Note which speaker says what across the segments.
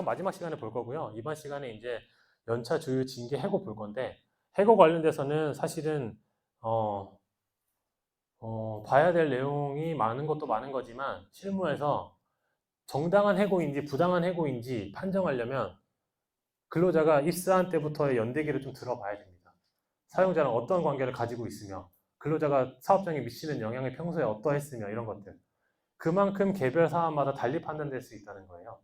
Speaker 1: 마지막 시간에 볼 거고요. 이번 시간에 이제 연차 주유 징계 해고 볼 건데 해고 관련돼서는 사실은 봐야 될 내용이 많은 것도 많은 거지만 실무에서 정당한 해고인지 부당한 해고인지 판정하려면 근로자가 입사한 때부터의 연대기를 좀 들어봐야 됩니다. 사용자랑 어떤 관계를 가지고 있으며 근로자가 사업장에 미치는 영향이 평소에 어떠했으며 이런 것들. 그만큼 개별 사안마다 달리 판단될 수 있다는 거예요.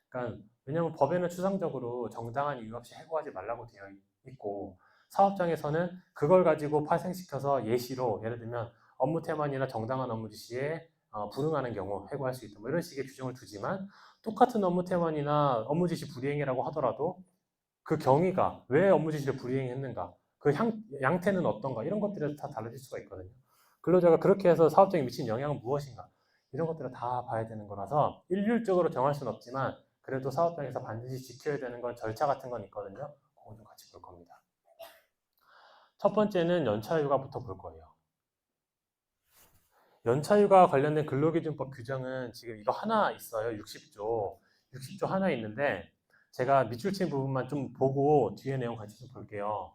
Speaker 1: 그러니까 왜냐하면 법에는 추상적으로 정당한 이유 없이 해고하지 말라고 되어 있고 사업장에서는 그걸 가지고 파생시켜서 예시로 예를 들면 업무 태만이나 정당한 업무 지시에 불응하는 경우 해고할 수 있다. 뭐 이런 식의 규정을 두지만 똑같은 업무 태만이나 업무 지시 불이행이라고 하더라도 그 경위가 왜 업무 지시를 불이행했는가, 그 양태는 어떤가 이런 것들에서 다 달라질 수가 있거든요. 근로자가 그렇게 해서 사업장에 미친 영향은 무엇인가 이런 것들을 다 봐야 되는 거라서 일률적으로 정할 수는 없지만 그래도 사업장에서 반드시 지켜야 되는 건 절차 같은 건 있거든요. 그건 좀 같이 볼 겁니다. 첫 번째는 연차휴가부터 볼 거예요. 연차휴가 관련된 근로기준법 규정은 지금 이거 하나 있어요. 60조. 60조 하나 있는데 제가 밑줄 친 부분만 좀 보고 뒤에 내용 같이 좀 볼게요.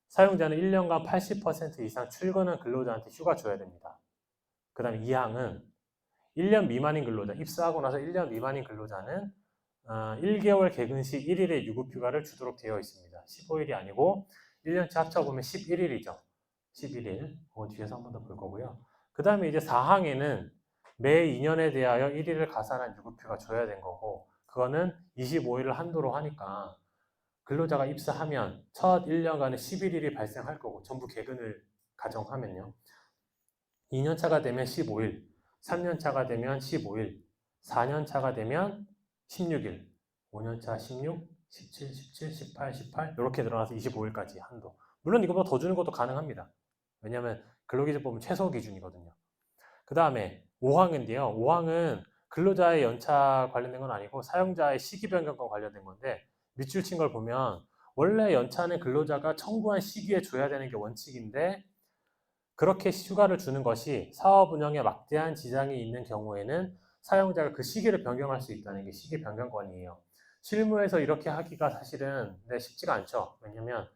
Speaker 1: 사용자는 1년간 80% 이상 출근한 근로자한테 휴가 줘야 됩니다. 그 다음에 2항은 1년 미만인 근로자, 입사하고 나서 1년 미만인 근로자는 1개월 개근 시 1일의 유급휴가를 주도록 되어 있습니다. 15일이 아니고 1년치 합쳐보면 11일이죠. 11일. 그건 뒤에서 한 번 더 볼 거고요. 그 다음에 이제 4항에는 매 2년에 대하여 1일을 가산한 유급휴가 줘야 된 거고 그거는 25일을 한도로 하니까 근로자가 입사하면 첫 1년간에 11일이 발생할 거고 전부 개근을 가정하면요. 2년차가 되면 15일, 3년차가 되면 15일, 4년차가 되면 16일, 5년차 16, 17, 17, 18, 18 이렇게 늘어나서 25일까지 한도. 물론 이거보다 더 주는 것도 가능합니다. 왜냐하면 근로기준법은 최소 기준이거든요. 그 다음에 5항인데요. 5항은 근로자의 연차 관련된 건 아니고 사용자의 시기 변경과 관련된 건데 밑줄 친 걸 보면 원래 연차는 근로자가 청구한 시기에 줘야 되는 게 원칙인데 그렇게 휴가를 주는 것이 사업 운영에 막대한 지장이 있는 경우에는 사용자가 그 시기를 변경할 수 있다는 게 시기 변경권이에요. 실무에서 이렇게 하기가 사실은 쉽지가 않죠. 왜냐면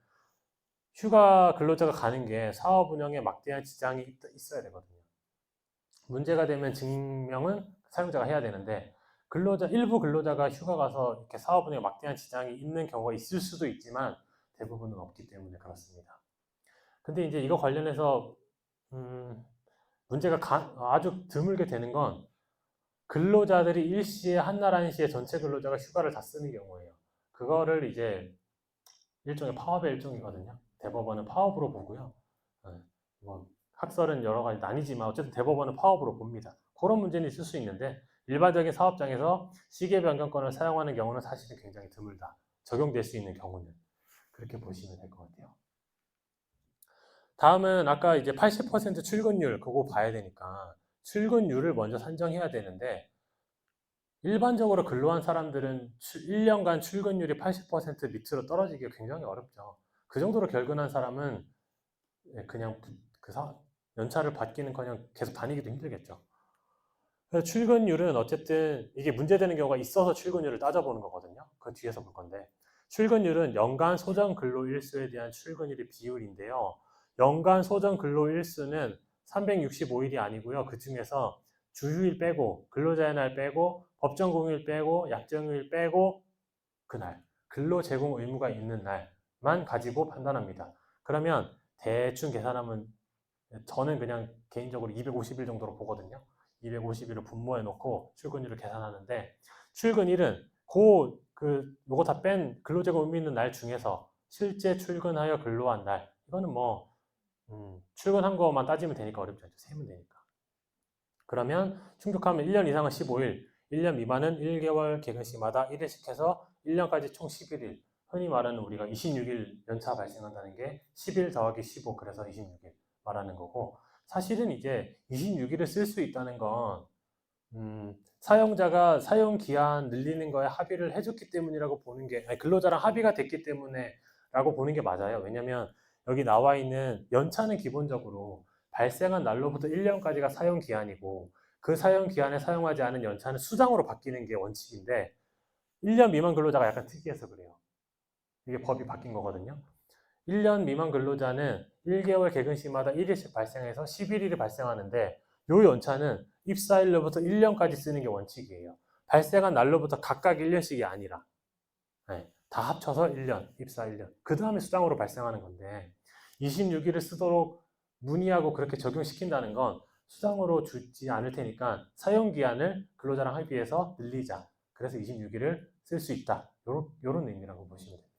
Speaker 1: 휴가 근로자가 가는 게 사업 운영에 막대한 지장이 있어야 되거든요. 문제가 되면 증명은 사용자가 해야 되는데 일부 근로자가 휴가 가서 이렇게 사업 운영에 막대한 지장이 있는 경우가 있을 수도 있지만 대부분은 없기 때문에 그렇습니다. 근데 이제 이거 관련해서 문제가 아주 드물게 되는 건 근로자들이 일시에 한날 한시에 전체 근로자가 휴가를 다 쓰는 경우예요. 그거를 이제 일종의 파업의 일종이거든요. 대법원은 파업으로 보고요. 뭐 학설은 여러 가지 나뉘지만 어쨌든 대법원은 파업으로 봅니다. 그런 문제는 있을 수 있는데 일반적인 사업장에서 시계 변경권을 사용하는 경우는 사실은 굉장히 드물다. 적용될 수 있는 경우는 그렇게 보시면 될 것 같아요. 다음은 아까 이제 80% 출근율 그거 봐야 되니까 출근율을 먼저 산정해야 되는데 일반적으로 근로한 사람들은 1년간 출근율이 80% 밑으로 떨어지기가 굉장히 어렵죠. 그 정도로 결근한 사람은 그냥 연차를 받기는커녕 계속 다니기도 힘들겠죠. 그래서 출근율은 어쨌든 이게 문제되는 경우가 있어서 출근율을 따져보는 거거든요. 그 뒤에서 볼 건데 출근율은 연간 소정 근로 일수에 대한 출근율의 비율인데요. 연간 소정 근로 일수는 365일이 아니고요. 그 중에서 주휴일 빼고 근로자의 날 빼고 법정 공휴일 빼고 약정휴일 빼고 그날 근로 제공 의무가 있는 날만 가지고 판단합니다. 그러면 대충 계산하면 저는 그냥 개인적으로 250일 정도로 보거든요. 250일을 분모해 놓고 출근일을 계산하는데 출근일은 요거 다 뺀 근로제공 의무 있는 날 중에서 실제 출근하여 근로한 날 이거는 뭐 출근한 거만 따지면 되니까 어렵지 않죠. 세면 되니까. 그러면 충족하면 1년 이상은 15일, 1년 미만은 1개월 개근시마다 1일씩 해서 1년까지 총 11일. 흔히 말하는 우리가 26일 연차 발생한다는 게 10일 더하기 15 그래서 26일 말하는 거고 사실은 이제 26일을 쓸 수 있다는 건 사용자가 사용 기한 늘리는 거에 합의를 해줬기 때문이라고 보는 게 아니, 근로자랑 합의가 됐기 때문에 라고 보는 게 맞아요. 왜냐면 여기 나와 있는 연차는 기본적으로 발생한 날로부터 1년까지가 사용 기한이고 그 사용 기한에 사용하지 않은 연차는 수당으로 바뀌는 게 원칙인데 1년 미만 근로자가 약간 특이해서 그래요. 이게 법이 바뀐 거거든요. 1년 미만 근로자는 1개월 개근 시마다 1일씩 발생해서 11일이 발생하는데 요 연차는 입사일로부터 1년까지 쓰는 게 원칙이에요. 발생한 날로부터 각각 1년씩이 아니라 네, 다 합쳐서 1년, 입사 1년. 그 다음에 수당으로 발생하는 건데 26일을 쓰도록 문의하고 그렇게 적용시킨다는 건 수당으로 주지 않을 테니까 사용기한을 근로자랑 합의해서 늘리자. 그래서 26일을 쓸 수 있다. 요런 의미라고 보시면 됩니다.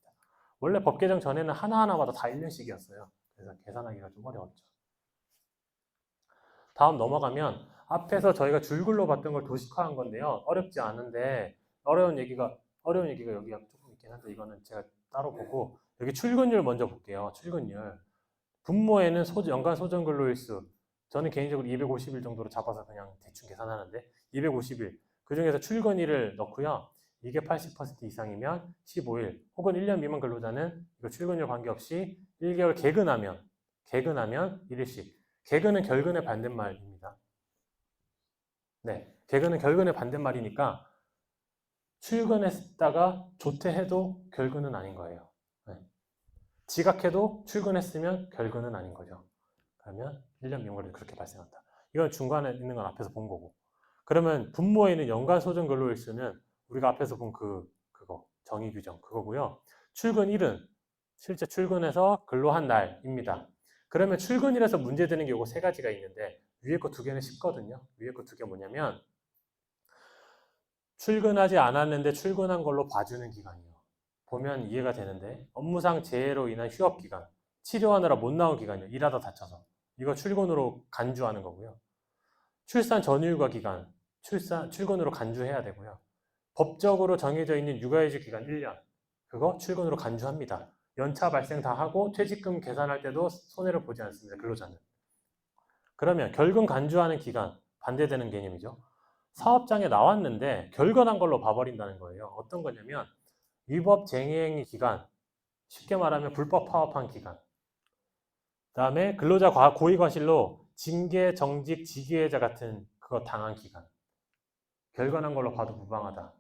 Speaker 1: 원래 법 개정 전에는 하나하나마다 다 1년씩이었어요. 그래서 계산하기가 좀 어려웠죠. 다음 넘어가면 앞에서 저희가 줄글로 봤던 걸 도식화한 건데요. 어렵지 않은데 어려운 얘기가 여기가 조금 있긴 한데 이거는 제가 따로 보고 여기 출근율 먼저 볼게요. 출근율. 분모에는 연간 소정 근로일수 저는 개인적으로 250일 정도로 잡아서 그냥 대충 계산하는데 250일 그 중에서 출근일을 넣고요. 이게 80% 이상이면 15일 혹은 1년 미만 근로자는 이거 출근율 관계없이 1개월 개근하면 1일씩 개근은 결근의 반대말입니다. 네, 개근은 결근의 반대말이니까 출근했다가 조퇴해도 결근은 아닌 거예요. 네. 지각해도 출근했으면 결근은 아닌 거죠. 그러면 1년 미만으로 그렇게 발생한다. 이건 중간에 있는 건 앞에서 본 거고. 그러면 분모에는 연간 소정 근로일수는 우리가 앞에서 본 그거 정의 규정 그거고요. 출근일은 실제 출근해서 근로한 날입니다. 그러면 출근일에서 문제되는 게 요거 세 가지가 있는데 위에 거 두 개는 쉽거든요. 위에 거 두 개 뭐냐면 출근하지 않았는데 출근한 걸로 봐주는 기간이요. 보면 이해가 되는데 업무상 재해로 인한 휴업 기간, 치료하느라 못 나온 기간이요. 일하다 다쳐서. 이거 출근으로 간주하는 거고요. 출산 전휴가 기간, 출근으로 간주해야 되고요. 법적으로 정해져 있는 육아휴직 기간 1년, 그거 출근으로 간주합니다. 연차 발생 다 하고 퇴직금 계산할 때도 손해를 보지 않습니다. 근로자는. 그러면 결근 간주하는 기간, 반대되는 개념이죠. 사업장에 나왔는데 결근한 걸로 봐버린다는 거예요. 어떤 거냐면 위법 쟁행 기간, 쉽게 말하면 불법 파업한 기간. 그다음에 근로자 고의과실로 징계, 정직, 직위해자 같은 그거 당한 기간. 결근한 걸로 봐도 무방하다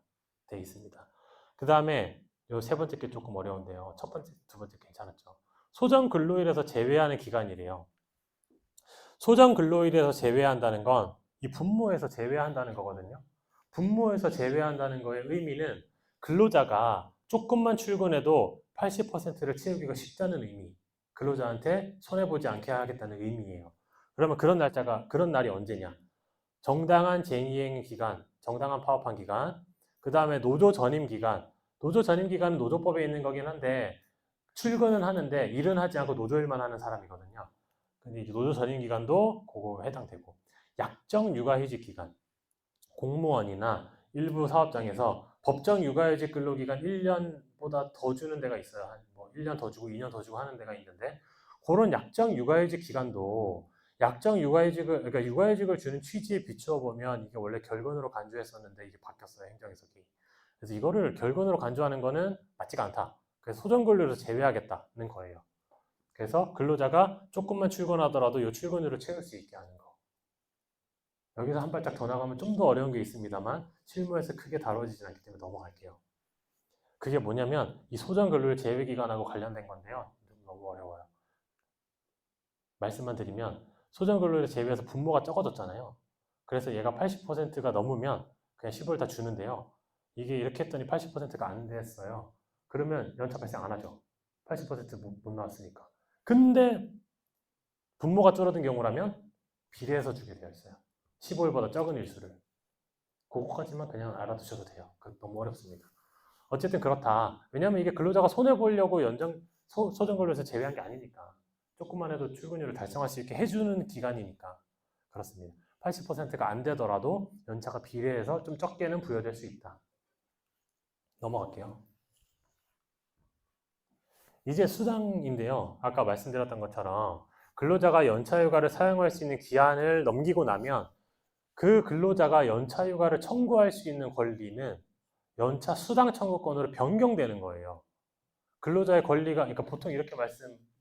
Speaker 1: 돼 있습니다. 그 다음에 요 세 번째 게 조금 어려운데요. 첫 번째, 두 번째 괜찮았죠. 소정 근로일에서 제외하는 기간이래요. 소정 근로일에서 제외한다는 건 이 분모에서 제외한다는 거거든요. 분모에서 제외한다는 거의 의미는 근로자가 조금만 출근해도 80%를 채우기가 쉽다는 의미. 근로자한테 손해보지 않게 하겠다는 의미예요. 그러면 그런 날이 언제냐? 정당한 쟁의행 기간, 정당한 파업한 기간, 그 다음에 노조 전임 기간. 노조 전임 기간은 노조법에 있는 거긴 한데 출근은 하는데 일은 하지 않고 노조일만 하는 사람이거든요. 근데 이제 노조 전임 기간도 그거 해당되고 약정 육아휴직 기간, 공무원이나 일부 사업장에서 법정 육아휴직 근로기간 1년보다 더 주는 데가 있어요. 뭐 1년 더 주고 2년 더 주고 하는 데가 있는데 그런 약정 육아휴직 기간도 약정 육아휴직을 그러니까 육아휴직을 주는 취지에 비추어 보면 이게 원래 결근으로 간주했었는데 이게 바뀌었어요. 행정해석이. 그래서 이거를 결근으로 간주하는 거는 맞지가 않다. 그래서 소정근로에서 제외하겠다는 거예요. 그래서 근로자가 조금만 출근하더라도 이 출근율을 채울 수 있게 하는 거. 여기서 한 발짝 더 나가면 좀 더 어려운 게 있습니다만 실무에서 크게 다뤄지진 않기 때문에 넘어갈게요. 그게 뭐냐면 이 소정 근로일 제외 기간하고 관련된 건데요. 너무 어려워요. 말씀만 드리면 소정 근로일 제외해서 분모가 적어졌잖아요. 그래서 얘가 80%가 넘으면 그냥 10을 다 주는데요. 이게 이렇게 했더니 80%가 안 됐어요. 그러면 연차 발생 안 하죠. 80%못 나왔으니까. 근데 분모가 줄어든 경우라면 비례해서 주게 되어 있어요. 15일보다 적은 일수를. 그거까지만 그냥 알아두셔도 돼요. 너무 어렵습니다. 어쨌든 그렇다. 왜냐하면 이게 근로자가 손해보려고 소정근로에서 제외한 게 아니니까. 조금만 해도 출근율을 달성할 수 있게 해주는 기간이니까. 그렇습니다. 80%가 안 되더라도 연차가 비례해서 좀 적게는 부여될 수 있다. 넘어갈게요. 이제 수당인데요. 아까 말씀드렸던 것처럼 근로자가 연차휴가를 사용할 수 있는 기한을 넘기고 나면 그 근로자가 연차휴가를 청구할 수 있는 권리는 연차 수당 청구권으로 변경되는 거예요. 근로자의 권리가, 그러니까 보통 이렇게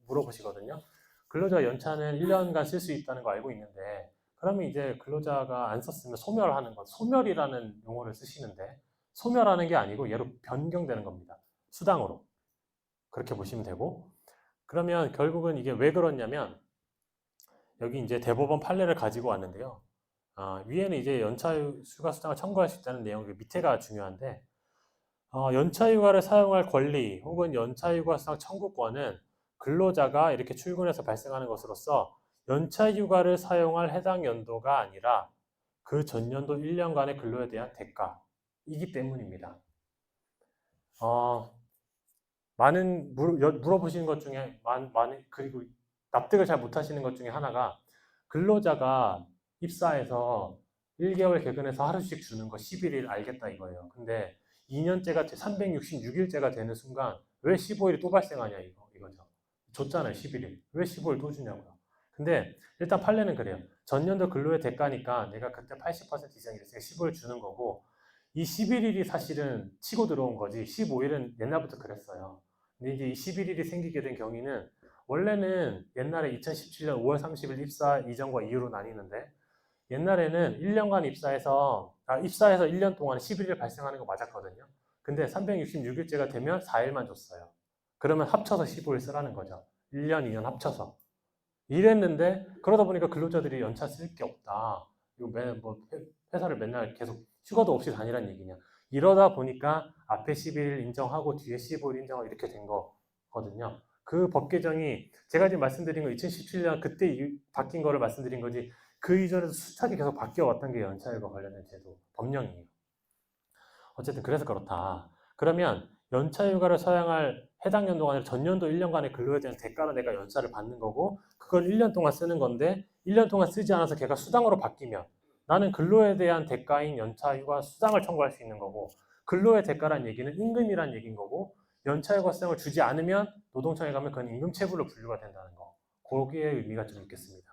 Speaker 1: 물어보시거든요. 근로자 연차는 1년간 쓸 수 있다는 거 알고 있는데, 그러면 이제 근로자가 안 썼으면 소멸하는 것, 소멸이라는 용어를 쓰시는데, 소멸하는 게 아니고 얘로 변경되는 겁니다. 수당으로. 그렇게 보시면 되고, 그러면 결국은 이게 왜 그렇냐면 여기 이제 대법원 판례를 가지고 왔는데요. 위에는 이제 연차휴가 수당을 청구할 수 있다는 내용, 밑에가 중요한데, 연차휴가를 사용할 권리 혹은 연차휴가 수당 청구권은 근로자가 이렇게 출근해서 발생하는 것으로서 연차휴가를 사용할 해당 연도가 아니라 그 전년도 1년간의 근로에 대한 대가이기 때문입니다. 많은 물어보시는 것 중에 많은, 그리고 납득을 잘 못하시는 것 중에 하나가 근로자가 입사해서 1개월 개근해서 하루씩 주는 거 11일 알겠다 이거예요. 근데 2년째가 366일째가 되는 순간 왜 15일이 또 발생하냐 이거죠. 줬잖아요 11일. 왜 15일 또 주냐고요. 근데 일단 판례는 그래요. 전년도 근로의 대가니까 내가 그때 80% 이상 일했으니까 15일 주는 거고 이 11일이 사실은 치고 들어온 거지 15일은 옛날부터 그랬어요. 근데 이제 이 11일이 생기게 된 경위는 원래는 옛날에 2017년 5월 30일 입사 이전과 이후로 나뉘는데 옛날에는 1년간 입사해서 1년 동안 11일 발생하는 거 맞았거든요. 근데 366일째가 되면 4일만 줬어요. 그러면 합쳐서 15일 쓰라는 거죠. 1년, 2년 합쳐서. 이랬는데 그러다 보니까 근로자들이 연차 쓸 게 없다. 이거 회사를 맨날 계속 휴가도 없이 다니란 얘기냐. 이러다 보니까 앞에 11일 인정하고 뒤에 15일 인정하고 이렇게 된 거거든요. 그 법 개정이 제가 지금 말씀드린 거 2017년 그때 바뀐 거를 말씀드린 거지 그 이전에도 수차게 계속 바뀌어 왔던 게 연차휴가 관련된 제도 법령이에요. 어쨌든 그래서 그렇다. 그러면 연차휴가를 사용할 해당 연도가 아니라 전년도 1년간의 근로에 대한 대가로 내가 연차를 받는 거고 그걸 1년 동안 쓰는 건데 1년 동안 쓰지 않아서 걔가 수당으로 바뀌면 나는 근로에 대한 대가인 연차휴가 수당을 청구할 수 있는 거고 근로의 대가란 얘기는 임금이란 얘기인 거고 연차휴가 수당을 주지 않으면 노동청에 가면 그건 임금체불로 분류가 된다는 거. 거기에 의미가 좀 있겠습니다.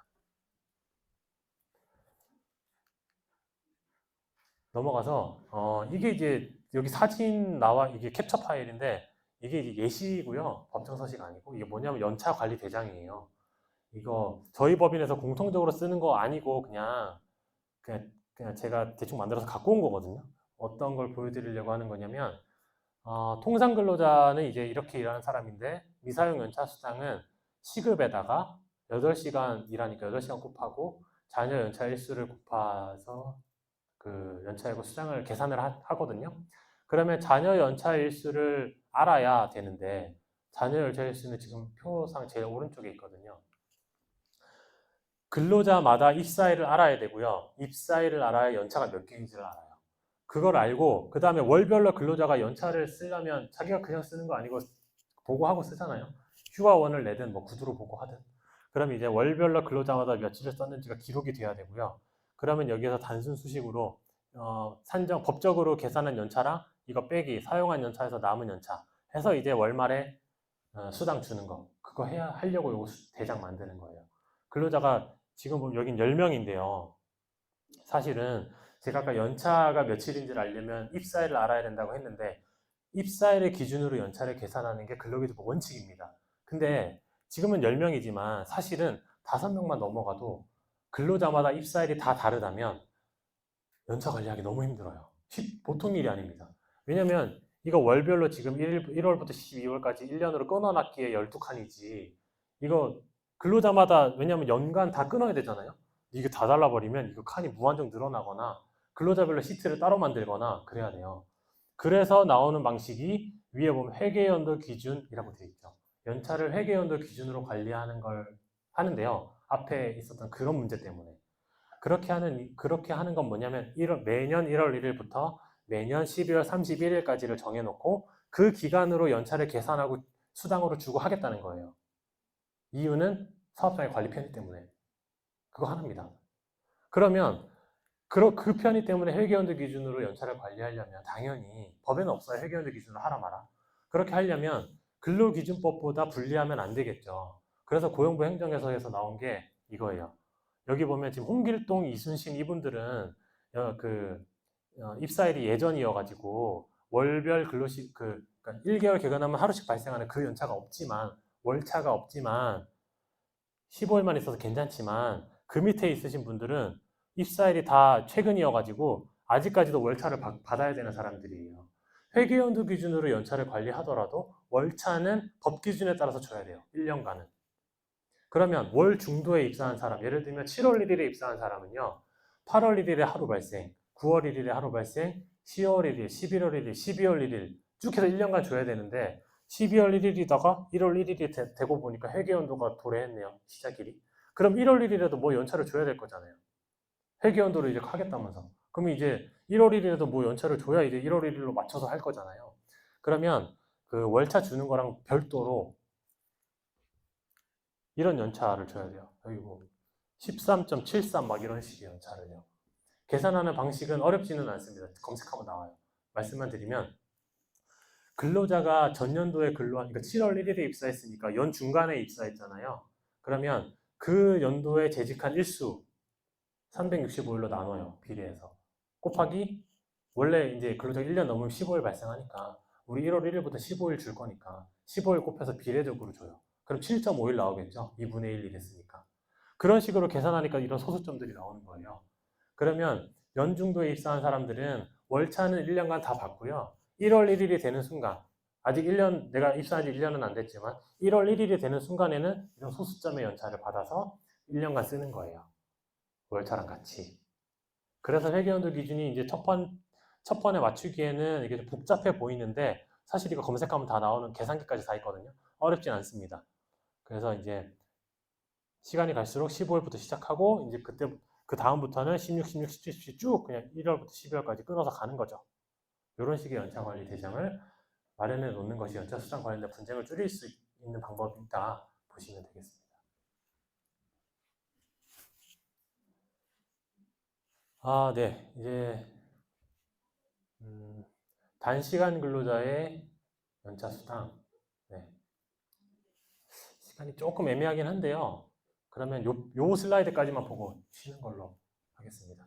Speaker 1: 넘어가서 이게 이제 여기 사진 나와 이게 캡처 파일인데 이게 이제 예시고요. 법정 서식 아니고 이게 뭐냐면 연차 관리 대장이에요. 이거 저희 법인에서 공통적으로 쓰는 거 아니고 그냥 제가 대충 만들어서 갖고 온 거거든요. 어떤 걸 보여드리려고 하는 거냐면 통상 근로자는 이제 이렇게 일하는 사람인데 미사용 연차 수당은 시급에다가 8시간 일하니까 8시간 곱하고 자녀 연차 일수를 곱해서 그 연차이고 수당을 계산을 하거든요. 그러면 자녀 연차 일수를 알아야 되는데 자녀 연차 일수는 지금 표상 제일 오른쪽에 있거든요. 근로자마다 입사일을 알아야 되고요. 입사일을 알아야 연차가 몇 개인지를 알아요. 그걸 알고 그 다음에 월별로 근로자가 연차를 쓰려면 자기가 그냥 쓰는 거 아니고 보고하고 쓰잖아요. 휴가원을 내든 뭐 구두로 보고하든. 그럼 이제 월별로 근로자마다 며칠을 썼는지가 기록이 돼야 되고요. 그러면 여기에서 단순 수식으로 산정 법적으로 계산한 연차랑 이거 빼기 사용한 연차에서 남은 연차 해서 이제 월말에 수당 주는 거 그거 하려고 요거 대장 만드는 거예요. 근로자가 지금 보면 여긴 10명인데요. 사실은 제가 아까 연차가 며칠인지를 알려면 입사일을 알아야 된다고 했는데 입사일을 기준으로 연차를 계산하는 게 근로기준법 원칙입니다. 근데 지금은 10명이지만 사실은 5명만 넘어가도 근로자마다 입사일이 다 다르다면 연차 관리하기 너무 힘들어요. 보통 일이 아닙니다. 왜냐면 이거 월별로 지금 1월부터 12월까지 1년으로 끊어놨기에 12칸이지 이거 근로자마다 왜냐면 연간 다 끊어야 되잖아요. 이게 다 달라버리면 이거 칸이 무한정 늘어나거나 근로자별로 시트를 따로 만들거나 그래야 돼요. 그래서 나오는 방식이 위에 보면 회계연도 기준이라고 되어 있죠. 연차를 회계연도 기준으로 관리하는 걸 하는데요. 앞에 있었던 그런 문제 때문에. 그렇게 하는 건 뭐냐면 매년 1월 1일부터 매년 12월 31일까지를 정해놓고 그 기간으로 연차를 계산하고 수당으로 주고 하겠다는 거예요. 이유는 사업장의 관리 편의 때문에. 그거 하나입니다. 그러면 그 편의 때문에 회계연도 기준으로 연차를 관리하려면 당연히 법에는 없어요. 회계연도 기준으로 하라 마라. 그렇게 하려면 근로기준법보다 불리하면 안 되겠죠. 그래서 고용부 행정에서 나온 게 이거예요. 여기 보면 지금 홍길동, 이순신 이분들은 입사일이 예전이어가지고 월별 그러니까 1개월 개근하면 하루씩 발생하는 그 연차가 없지만 월차가 없지만 15일만 있어서 괜찮지만 그 밑에 있으신 분들은 입사일이 다 최근이어가지고 아직까지도 월차를 받아야 되는 사람들이에요. 회계연도 기준으로 연차를 관리하더라도 월차는 법 기준에 따라서 줘야 돼요. 1년간은. 그러면 월 중도에 입사한 사람, 예를 들면 7월 1일에 입사한 사람은요. 8월 1일에 하루 발생, 9월 1일에 하루 발생, 10월 1일, 11월 1일, 12월 1일 쭉 해서 1년간 줘야 되는데 12월 1일이다가 1월 1일이 되고 보니까 회계연도가 도래했네요. 시작일이. 그럼 1월 1일에도 뭐 연차를 줘야 될 거잖아요. 회계연도를 이제 하겠다면서. 그러면 이제 1월 1일에도 뭐 연차를 줘야 이제 1월 1일로 맞춰서 할 거잖아요. 그러면 그 월차 주는 거랑 별도로 이런 연차를 줘야 돼요. 여기 뭐 13.73 막 이런 식의 연차를요. 계산하는 방식은 어렵지는 않습니다. 검색하면 나와요. 말씀만 드리면 근로자가 전년도에 근로한, 그러니까 7월 1일에 입사했으니까 연 중간에 입사했잖아요. 그러면 그 연도에 재직한 일수 365일로 나눠요. 비례해서. 곱하기 원래 이제 근로자 1년 넘으면 15일 발생하니까 우리 1월 1일부터 15일 줄 거니까 15일 곱해서 비례적으로 줘요. 그럼 7.5일 나오겠죠? 2분의 1 이랬으니까. 그런 식으로 계산하니까 이런 소수점들이 나오는 거예요. 그러면 연중도에 입사한 사람들은 월차는 1년간 다 받고요. 1월 1일이 되는 순간, 아직 1년, 내가 입사한 지 1년은 안 됐지만 1월 1일이 되는 순간에는 이런 소수점의 연차를 받아서 1년간 쓰는 거예요. 월차랑 같이. 그래서 회계연도 기준이 이제 첫 번에 맞추기에는 이게 좀 복잡해 보이는데 사실 이거 검색하면 다 나오는 계산기까지 다 있거든요. 어렵진 않습니다. 그래서 이제 시간이 갈수록 15일부터 시작하고 이제 그때 그 다음부터는 16, 16, 17, 17 쭉 그냥 1월부터 12월까지 끊어서 가는 거죠. 이런 식의 연차 관리 대장을 마련해 놓는 것이 연차 수당 관련된 분쟁을 줄일 수 있는 방법이다 보시면 되겠습니다. 아, 네. 이제 단시간 근로자의 연차 수당. 네. 시간이 조금 애매하긴 한데요. 그러면 요 슬라이드까지만 보고 쉬는 걸로 하겠습니다.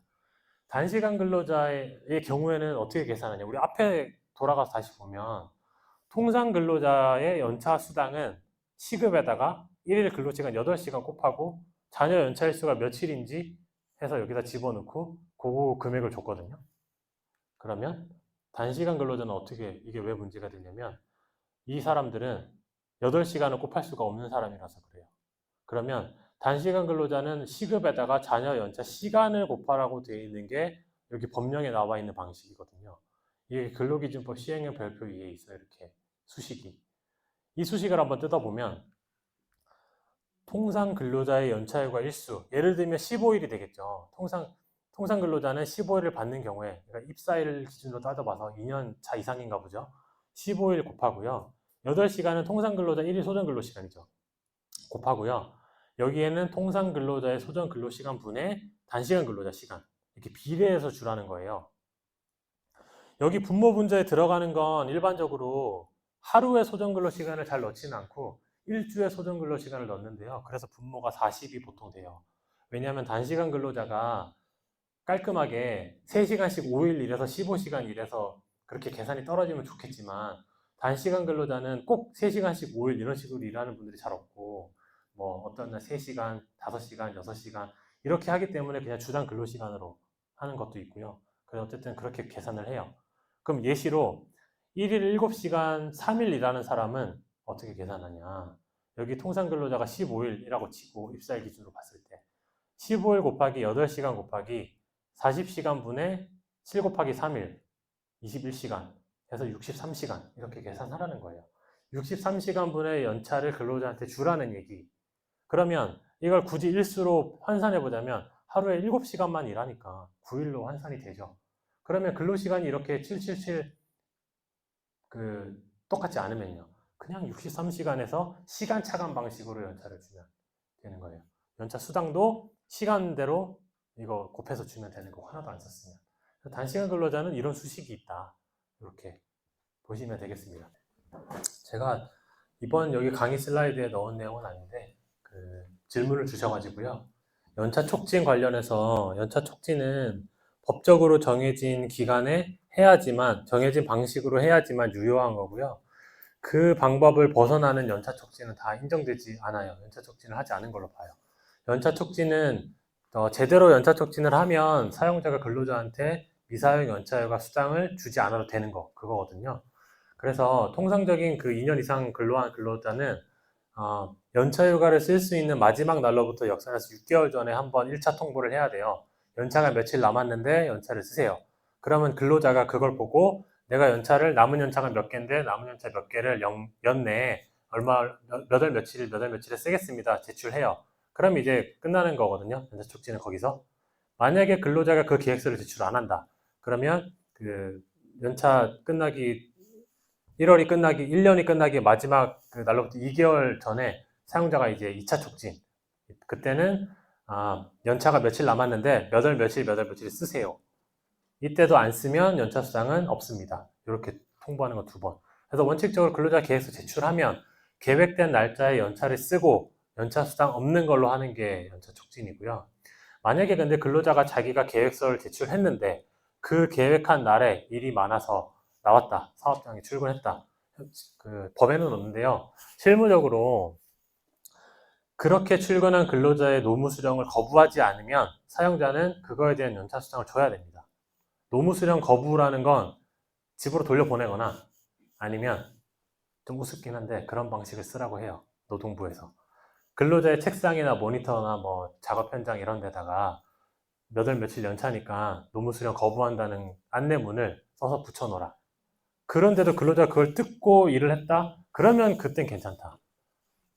Speaker 1: 단시간 근로자의 경우에는 어떻게 계산하냐? 우리 앞에 돌아가서 다시 보면 통상 근로자의 연차 수당은 시급에다가 1일 근로시간 8시간 곱하고 자녀 연차 일수가 며칠인지 해서 여기다 집어넣고 그 금액을 줬거든요. 그러면 단시간 근로자는 어떻게, 이게 왜 문제가 되냐면 이 사람들은 8시간을 곱할 수가 없는 사람이라서 그래요. 그러면 단시간 근로자는 시급에다가 자녀 연차 시간을 곱하라고 되어 있는 게 여기 법령에 나와 있는 방식이거든요. 이게 근로기준법 시행령 별표 2에 있어요. 이렇게 수식이. 이 수식을 한번 뜯어보면 통상 근로자의 연차휴가 일수, 예를 들면 15일이 되겠죠. 통상 근로자는 15일을 받는 경우에, 그러니까 입사일 기준으로 따져봐서 2년 차 이상인가 보죠. 15일 곱하고요. 8시간은 통상 근로자 1일 소정 근로 시간이죠. 곱하고요. 여기에는 통상 근로자의 소정 근로 시간 분의 단시간 근로자 시간, 이렇게 비례해서 주라는 거예요. 여기 분모 분자에 들어가는 건 일반적으로 하루의 소정 근로 시간을 잘 넣지는 않고 일주의 소정 근로 시간을 넣는데요. 그래서 분모가 40이 보통 돼요. 왜냐하면 단시간 근로자가 깔끔하게 3시간씩 5일 일해서 15시간 일해서 그렇게 계산이 떨어지면 좋겠지만 단시간 근로자는 꼭 3시간씩 5일 이런 식으로 일하는 분들이 잘 없고 뭐 어떤 날 3시간, 5시간, 6시간 이렇게 하기 때문에 그냥 주당 근로시간으로 하는 것도 있고요. 그래서 어쨌든 그렇게 계산을 해요. 그럼 예시로 1일 7시간 3일 일하는 사람은 어떻게 계산하냐. 여기 통상 근로자가 15일이라고 치고 입사일 기준으로 봤을 때 15일 곱하기 8시간 곱하기 40시간 분의 7 곱하기 3일 21시간 해서 63시간 이렇게 계산하라는 거예요. 63시간 분의 연차를 근로자한테 주라는 얘기. 그러면 이걸 굳이 일수로 환산해 보자면 하루에 7시간만 일하니까 9일로 환산이 되죠. 그러면 근로시간이 이렇게 777 똑같지 않으면요. 그냥 63시간에서 시간 차감 방식으로 연차를 주면 되는 거예요. 연차 수당도 시간대로 이거 곱해서 주면 되는 거 하나도 안 썼으면. 단시간 근로자는 이런 수식이 있다. 이렇게 보시면 되겠습니다. 제가 이번 여기 강의 슬라이드에 넣은 내용은 아닌데 질문을 주셔가지고요. 연차 촉진 관련해서 연차 촉진은 법적으로 정해진 기간에 해야지만 정해진 방식으로 해야지만 유효한 거고요. 그 방법을 벗어나는 연차 촉진은 다 인정되지 않아요. 연차 촉진을 하지 않은 걸로 봐요. 연차 촉진은 제대로 연차 촉진을 하면 사용자가 근로자한테 미사용 연차휴가 수당을 주지 않아도 되는 그거거든요. 그래서 통상적인 그 2년 이상 근로한 근로자는 연차휴가를 쓸 수 있는 마지막 날로부터 역산해서 6개월 전에 한번 1차 통보를 해야 돼요. 연차가 며칠 남았는데 연차를 쓰세요. 그러면 근로자가 그걸 보고 내가 남은 연차가 몇 개인데 남은 연차 몇 개를 연 내에 몇 월 며칠에 쓰겠습니다. 제출해요. 그럼 이제 끝나는 거거든요. 연차 촉진은 거기서. 만약에 근로자가 그 계획서를 제출 안 한다. 그러면 그 연차 끝나기 1년이 끝나기 마지막 그 날로부터 2개월 전에 사용자가 이제 2차 촉진. 그때는 연차가 며칠 남았는데 몇 월 며칠에 쓰세요. 이때도 안 쓰면 연차 수당은 없습니다. 이렇게 통보하는 거 2번. 그래서 원칙적으로 근로자 계획서 제출하면 계획된 날짜에 연차를 쓰고 연차 수당 없는 걸로 하는 게 연차 촉진이고요. 만약에 근데 근로자가 자기가 계획서를 제출했는데 그 계획한 날에 일이 많아서 나왔다. 사업장에 출근했다. 그 법에는 없는데요. 실무적으로 그렇게 출근한 근로자의 노무 수령을 거부하지 않으면 사용자는 그거에 대한 연차 수당을 줘야 됩니다. 노무 수령 거부라는 건 집으로 돌려보내거나 아니면 좀 우습긴 한데 그런 방식을 쓰라고 해요. 노동부에서. 근로자의 책상이나 모니터나 뭐 작업 현장 이런 데다가 몇 월 며칠 연차니까 노무 수령 거부한다는 안내문을 써서 붙여놓으라. 그런데도 근로자가 그걸 듣고 일을 했다? 그러면 그땐 괜찮다.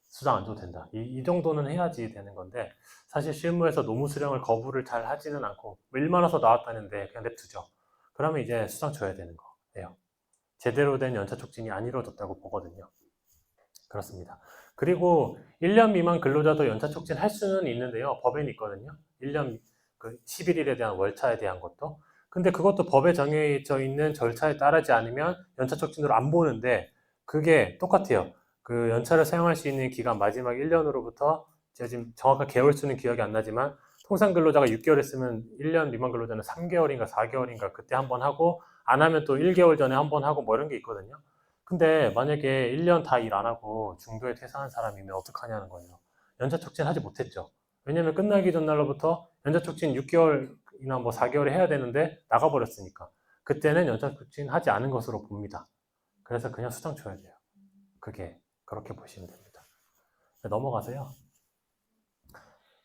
Speaker 1: 수당 안 줘도 된다. 이 정도는 해야지 되는 건데 사실 실무에서 노무 수령을 거부를 잘 하지는 않고 일 많아서 나왔다는데 그냥 냅두죠. 그러면 이제 수당 줘야 되는 거예요. 제대로 된 연차 촉진이 안 이루어졌다고 보거든요. 그렇습니다. 그리고 1년 미만 근로자도 연차 촉진 할 수는 있는데요. 법에는 있거든요. 1년 그 11일에 대한 월차에 대한 것도. 근데 그것도 법에 정해져 있는 절차에 따르지 않으면 연차 촉진으로 안 보는데 그게 똑같아요. 그 연차를 사용할 수 있는 기간 마지막 1년으로부터 제가 지금 정확한 개월 수는 기억이 안 나지만 통상 근로자가 6개월 했으면 1년 미만 근로자는 3개월인가 4개월인가 그때 한번 하고 안 하면 또 1개월 전에 한번 하고 뭐 이런 게 있거든요. 근데 만약에 1년 다 일 안 하고 중도에 퇴사한 사람이면 어떡하냐는 거예요. 연차 촉진 하지 못했죠. 왜냐면 끝나기 전날로부터 연차 촉진 6개월이나 뭐 4개월에 해야 되는데 나가버렸으니까. 그때는 연차 촉진 하지 않은 것으로 봅니다. 그래서 그냥 수당 줘야 돼요. 그렇게 보시면 됩니다. 넘어가세요.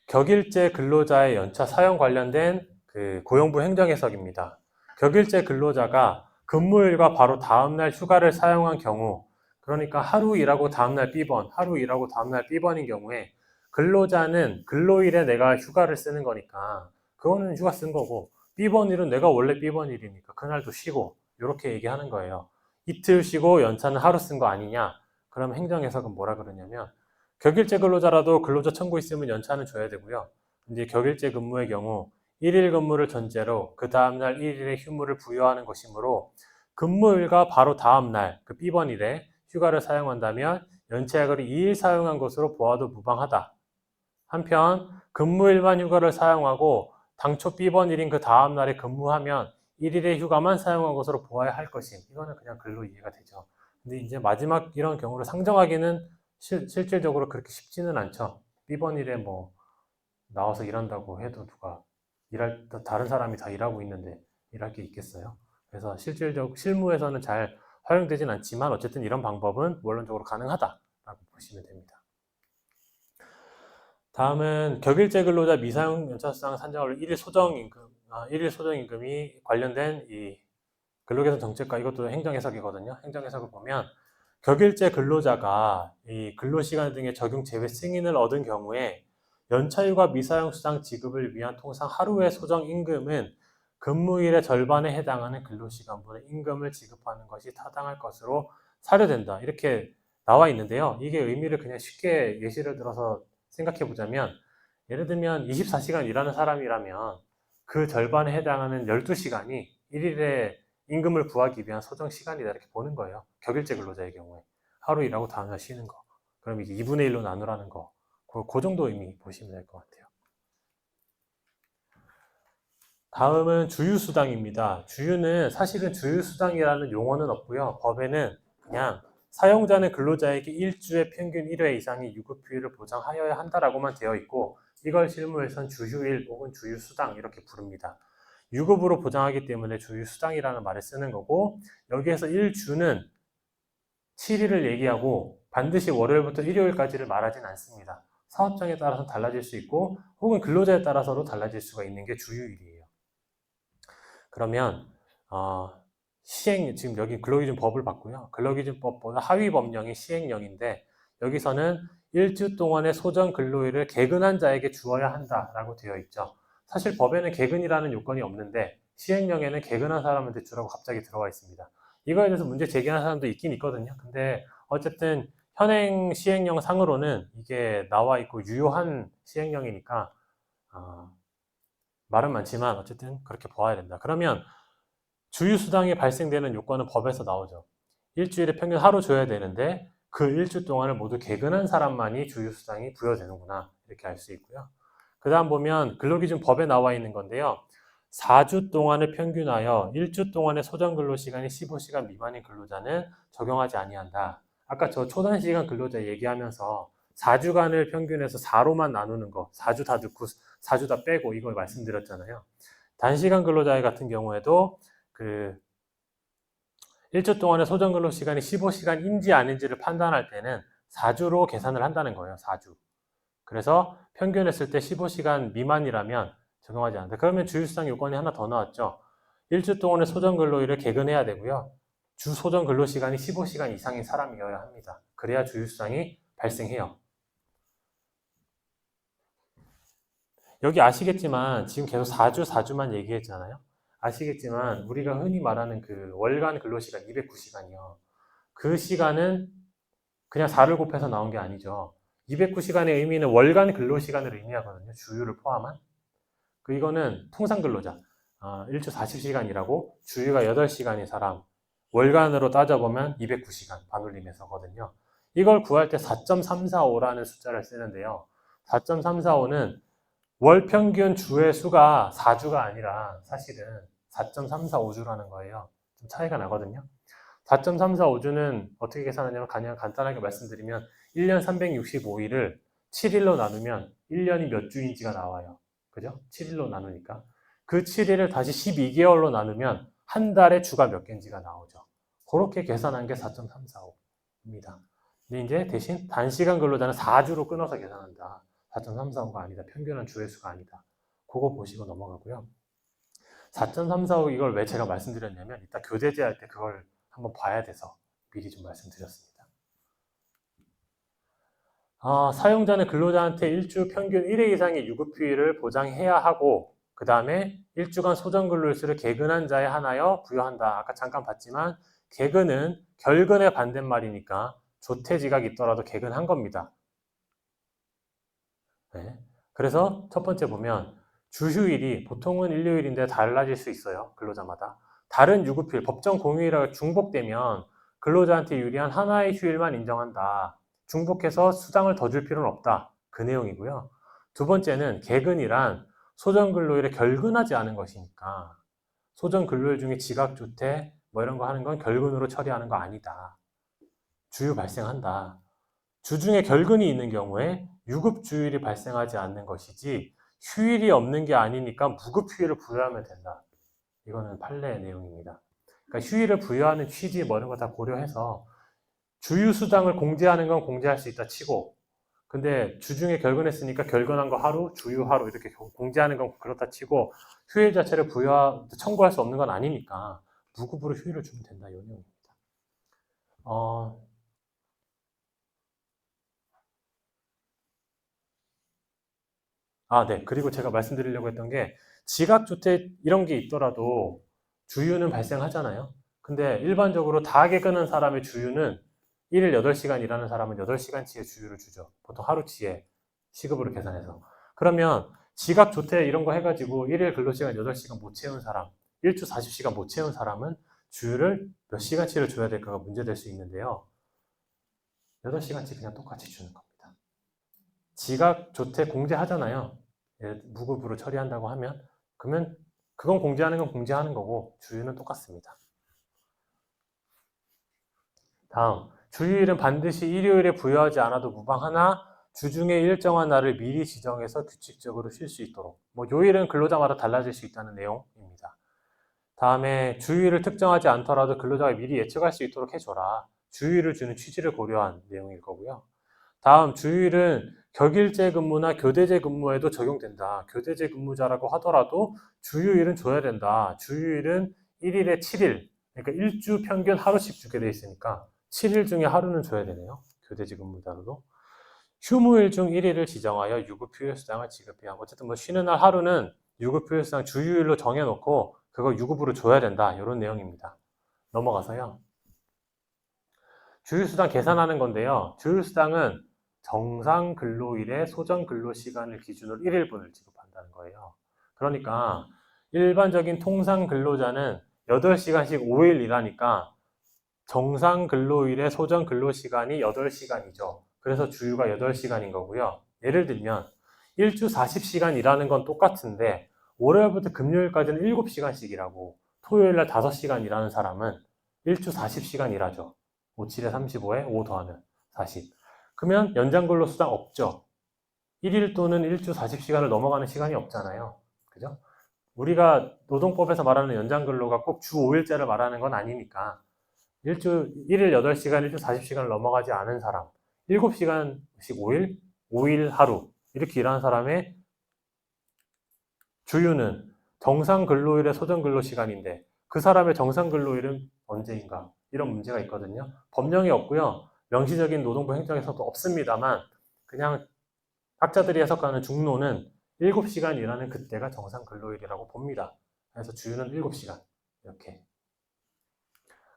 Speaker 1: 격일제 근로자의 연차 사용 관련된 그 고용부 행정해석입니다. 격일제 근로자가 근무일과 바로 다음날 휴가를 사용한 경우, 그러니까 하루 일하고 다음날 B번, 하루 일하고 다음날 B번인 경우에 근로자는 근로일에 내가 휴가를 쓰는 거니까 그거는 휴가 쓴 거고 B번 일은 내가 원래 B번 일이니까 그날도 쉬고 이렇게 얘기하는 거예요. 이틀 쉬고 연차는 하루 쓴 거 아니냐? 그럼 행정해석은 뭐라 그러냐면 격일제 근로자라도 근로자 청구 있으면 연차는 줘야 되고요. 이제 격일제 근무의 경우 1일 근무를 전제로 그 다음날 1일의 휴무를 부여하는 것이므로 근무일과 바로 다음날 그 B번일에 휴가를 사용한다면 연차약을 2일 사용한 것으로 보아도 무방하다. 한편 근무일만 휴가를 사용하고 당초 B번일인 그 다음날에 근무하면 1일의 휴가만 사용한 것으로 보아야 할 것임. 이거는 그냥 글로 이해가 되죠. 근데 이제 마지막 이런 경우를 상정하기는 실질적으로 그렇게 쉽지는 않죠. B번일에 뭐 나와서 일한다고 해도 누가 다른 사람이 다 일하고 있는데 일할 게 있겠어요? 그래서 실무에서는 잘 활용되진 않지만 어쨌든 이런 방법은 원론적으로 가능하다라고 보시면 됩니다. 다음은 격일제 근로자 미사용 연차수당 산정을 1일 소정임금이 관련된 이 근로개선 정책과 이것도 행정해석이거든요. 행정해석을 보면 격일제 근로자가 이 근로시간 등의 적용 제외 승인을 얻은 경우에 연차휴가 미사용 수당 지급을 위한 통상 하루의 소정 임금은 근무일의 절반에 해당하는 근로시간분의 임금을 지급하는 것이 타당할 것으로 사료된다. 이렇게 나와 있는데요. 이게 의미를 그냥 쉽게 예시를 들어서 생각해 보자면 예를 들면 24시간 일하는 사람이라면 그 절반에 해당하는 12시간이 1일에 임금을 구하기 위한 소정 시간이다 이렇게 보는 거예요. 격일제 근로자의 경우에 하루 일하고 다음날 쉬는 거. 그럼 이제 2분의 1로 나누라는 거. 그 정도 의미 보시면 될 것 같아요. 다음은 주휴수당입니다. 주휴는 사실은 주휴수당이라는 용어는 없고요. 법에는 그냥 사용자는 근로자에게 일주에 평균 1회 이상의 유급휴일을 보장하여야 한다라고만 되어 있고 이걸 실무에선 주휴일 혹은 주휴수당 이렇게 부릅니다. 유급으로 보장하기 때문에 주휴수당이라는 말을 쓰는 거고, 여기에서 1주는 7일을 얘기하고 반드시 월요일부터 일요일까지를 말하진 않습니다. 사업장에 따라서 달라질 수 있고 혹은 근로자에 따라서도 달라질 수가 있는 게 주휴일이에요. 그러면 지금 여기 근로기준법을 봤고요. 근로기준법보다 하위 법령이 시행령인데 여기서는 1주 동안의 소정 근로일을 개근한 자에게 주어야 한다라고 되어 있죠. 사실 법에는 개근이라는 요건이 없는데 시행령에는 개근한 사람한테 주라고 갑자기 들어와 있습니다. 이거에 대해서 문제 제기하는 사람도 있긴 있거든요. 근데 어쨌든 현행 시행령 상으로는 이게 나와 있고 유효한 시행령이니까 말은 많지만 어쨌든 그렇게 보아야 된다. 그러면 주휴수당이 발생되는 요건은 법에서 나오죠. 일주일에 평균 하루 줘야 되는데 그 일주 동안을 모두 개근한 사람만이 주휴수당이 부여되는구나 이렇게 알 수 있고요. 그 다음 보면 근로기준 법에 나와 있는 건데요. 4주 동안을 평균하여 1주 동안의 소정 근로시간이 15시간 미만인 근로자는 적용하지 아니한다. 아까 저 초단시간 근로자 얘기하면서 4주간을 평균해서 4로만 나누는 거, 4주 다 넣고 4주 다 빼고 이걸 말씀드렸잖아요. 단시간 근로자 같은 경우에도 그 1주 동안의 소정 근로 시간이 15시간인지 아닌지를 판단할 때는 4주로 계산을 한다는 거예요. 4주. 그래서 평균했을 때 15시간 미만이라면 적용하지 않는다. 그러면 주휴수당 요건이 하나 더 나왔죠. 1주 동안의 소정 근로일을 개근해야 되고요. 주 소정 근로 시간이 15시간 이상인 사람이어야 합니다. 그래야 주휴수당이 발생해요. 여기 아시겠지만 지금 계속 4주만 얘기했잖아요. 아시겠지만 우리가 흔히 말하는 그 월간 근로시간 209시간이요. 그 시간은 그냥 4를 곱해서 나온 게 아니죠. 209시간의 의미는 월간 근로시간을 의미하거든요. 주휴를 포함한. 이거는 통상 근로자. 1주 40시간이라고 주휴가 8시간인 사람. 월간으로 따져보면 209시간 반올림에서거든요. 이걸 구할 때 4.345라는 숫자를 쓰는데요. 4.345는 월 평균 주의 수가 4주가 아니라 사실은 4.345주라는 거예요. 좀 차이가 나거든요. 4.345주는 어떻게 계산하냐면 그냥 간단하게 말씀드리면 1년 365일을 7일로 나누면 1년이 몇 주인지가 나와요. 그죠? 7일로 나누니까. 그 7일을 다시 12개월로 나누면 한 달에 주가 몇 개인지가 나오죠. 그렇게 계산한 게 4.345입니다. 근데 이제 대신 단시간 근로자는 4주로 끊어서 계산한다. 4.345가 아니다. 평균한 주의 수가 아니다. 그거 보시고 넘어가고요. 4.345 이걸 왜 제가 말씀드렸냐면 이따 교대제 할 때 그걸 한번 봐야 돼서 미리 좀 말씀드렸습니다. 사용자는 근로자한테 일주 평균 1회 이상의 유급휴일을 보장해야 하고 그 다음에 일주간 소정근로일수를 개근한 자에 한하여 부여한다. 아까 잠깐 봤지만 개근은 결근의 반대말이니까 조퇴지각이 있더라도 개근한 겁니다. 네. 그래서 첫 번째 보면 주휴일이 보통은 일요일인데 달라질 수 있어요. 근로자마다. 다른 유급휴일, 법정 공휴일하고 중복되면 근로자한테 유리한 하나의 휴일만 인정한다. 중복해서 수당을 더 줄 필요는 없다. 그 내용이고요. 두 번째는 개근이란 소정근로일에 결근하지 않은 것이니까 소정근로일 중에 지각조퇴 뭐 이런 거 하는 건 결근으로 처리하는 거 아니다. 주휴 발생한다. 주중에 결근이 있는 경우에 유급주일이 발생하지 않는 것이지 휴일이 없는 게 아니니까 무급휴일을 부여하면 된다. 이거는 판례의 내용입니다. 그러니까 휴일을 부여하는 취지 뭐 이런 거 다 고려해서 주휴수당을 공제하는 건 공제할 수 있다 치고 근데 주중에 결근했으니까 결근한 거 하루, 주휴 하루 이렇게 공제하는 건 그렇다 치고 휴일 자체를 청구할 수 없는 건 아니니까 무급으로 휴일을 주면 된다. 이 내용입니다. 네. 그리고 제가 말씀드리려고 했던 게 지각주택 이런 게 있더라도 주휴는 발생하잖아요. 근데 일반적으로 다 개근한 사람의 주휴는 1일 8시간 일하는 사람은 8시간치의 주휴를 주죠. 보통 하루치의 시급으로 계산해서. 그러면 지각조퇴 이런 거 해가지고 1일 근로시간 8시간 못 채운 사람, 1주 40시간 못 채운 사람은 주휴를 몇 시간치를 줘야 될까가 문제될 수 있는데요. 8시간치 그냥 똑같이 주는 겁니다. 지각조퇴 공제하잖아요. 무급으로 처리한다고 하면 그러면 그건 공제하는 건 공제하는 거고 주휴는 똑같습니다. 다음, 주휴일은 반드시 일요일에 부여하지 않아도 무방하나 주중에 일정한 날을 미리 지정해서 규칙적으로 쉴 수 있도록. 요일은 근로자마다 달라질 수 있다는 내용입니다. 다음에 주휴일을 특정하지 않더라도 근로자가 미리 예측할 수 있도록 해줘라. 주휴일을 주는 취지를 고려한 내용일 거고요. 다음 주휴일은 격일제 근무나 교대제 근무에도 적용된다. 교대제 근무자라고 하더라도 주휴일은 줘야 된다. 주휴일은 1일에 7일, 그러니까 일주 평균 하루씩 주게 돼 있으니까 7일 중에 하루는 줘야 되네요. 교대제 근무자로도. 휴무일 중 1일을 지정하여 유급휴일수당을 지급해야 하고, 어쨌든 뭐 쉬는 날 하루는 유급휴일수당 주휴일로 정해놓고 그거 유급으로 줘야 된다. 이런 내용입니다. 넘어가서요. 주휴수당 계산하는 건데요. 주휴수당은 정상 근로일의 소정 근로 시간을 기준으로 1일분을 지급한다는 거예요. 그러니까 일반적인 통상 근로자는 8시간씩 5일 일하니까 정상 근로일의 소정 근로 시간이 8시간이죠. 그래서 주휴가 8시간인 거고요. 예를 들면 일주 40시간 일하는 건 똑같은데 월요일부터 금요일까지는 7시간씩 일하고 토요일날 5시간 일하는 사람은 일주 40시간 일하죠. 5, 7에 35에 5 더하면 40. 그러면 연장근로수당 없죠. 1일 또는 일주 40시간을 넘어가는 시간이 없잖아요. 그죠? 우리가 노동법에서 말하는 연장근로가 꼭 주 5일제를 말하는 건 아니니까 일주 1일 8시간, 일주 40시간을 넘어가지 않은 사람, 7시간씩 5일, 5일 하루 이렇게 일하는 사람의 주휴는 정상 근로일의 소정 근로 시간인데 그 사람의 정상 근로일은 언제인가? 이런 문제가 있거든요. 법령이 없고요. 명시적인 노동부 행정에서도 없습니다만 그냥 학자들이 해석하는 중론은 7시간 일하는 그때가 정상 근로일이라고 봅니다. 그래서 주휴는 7시간 이렇게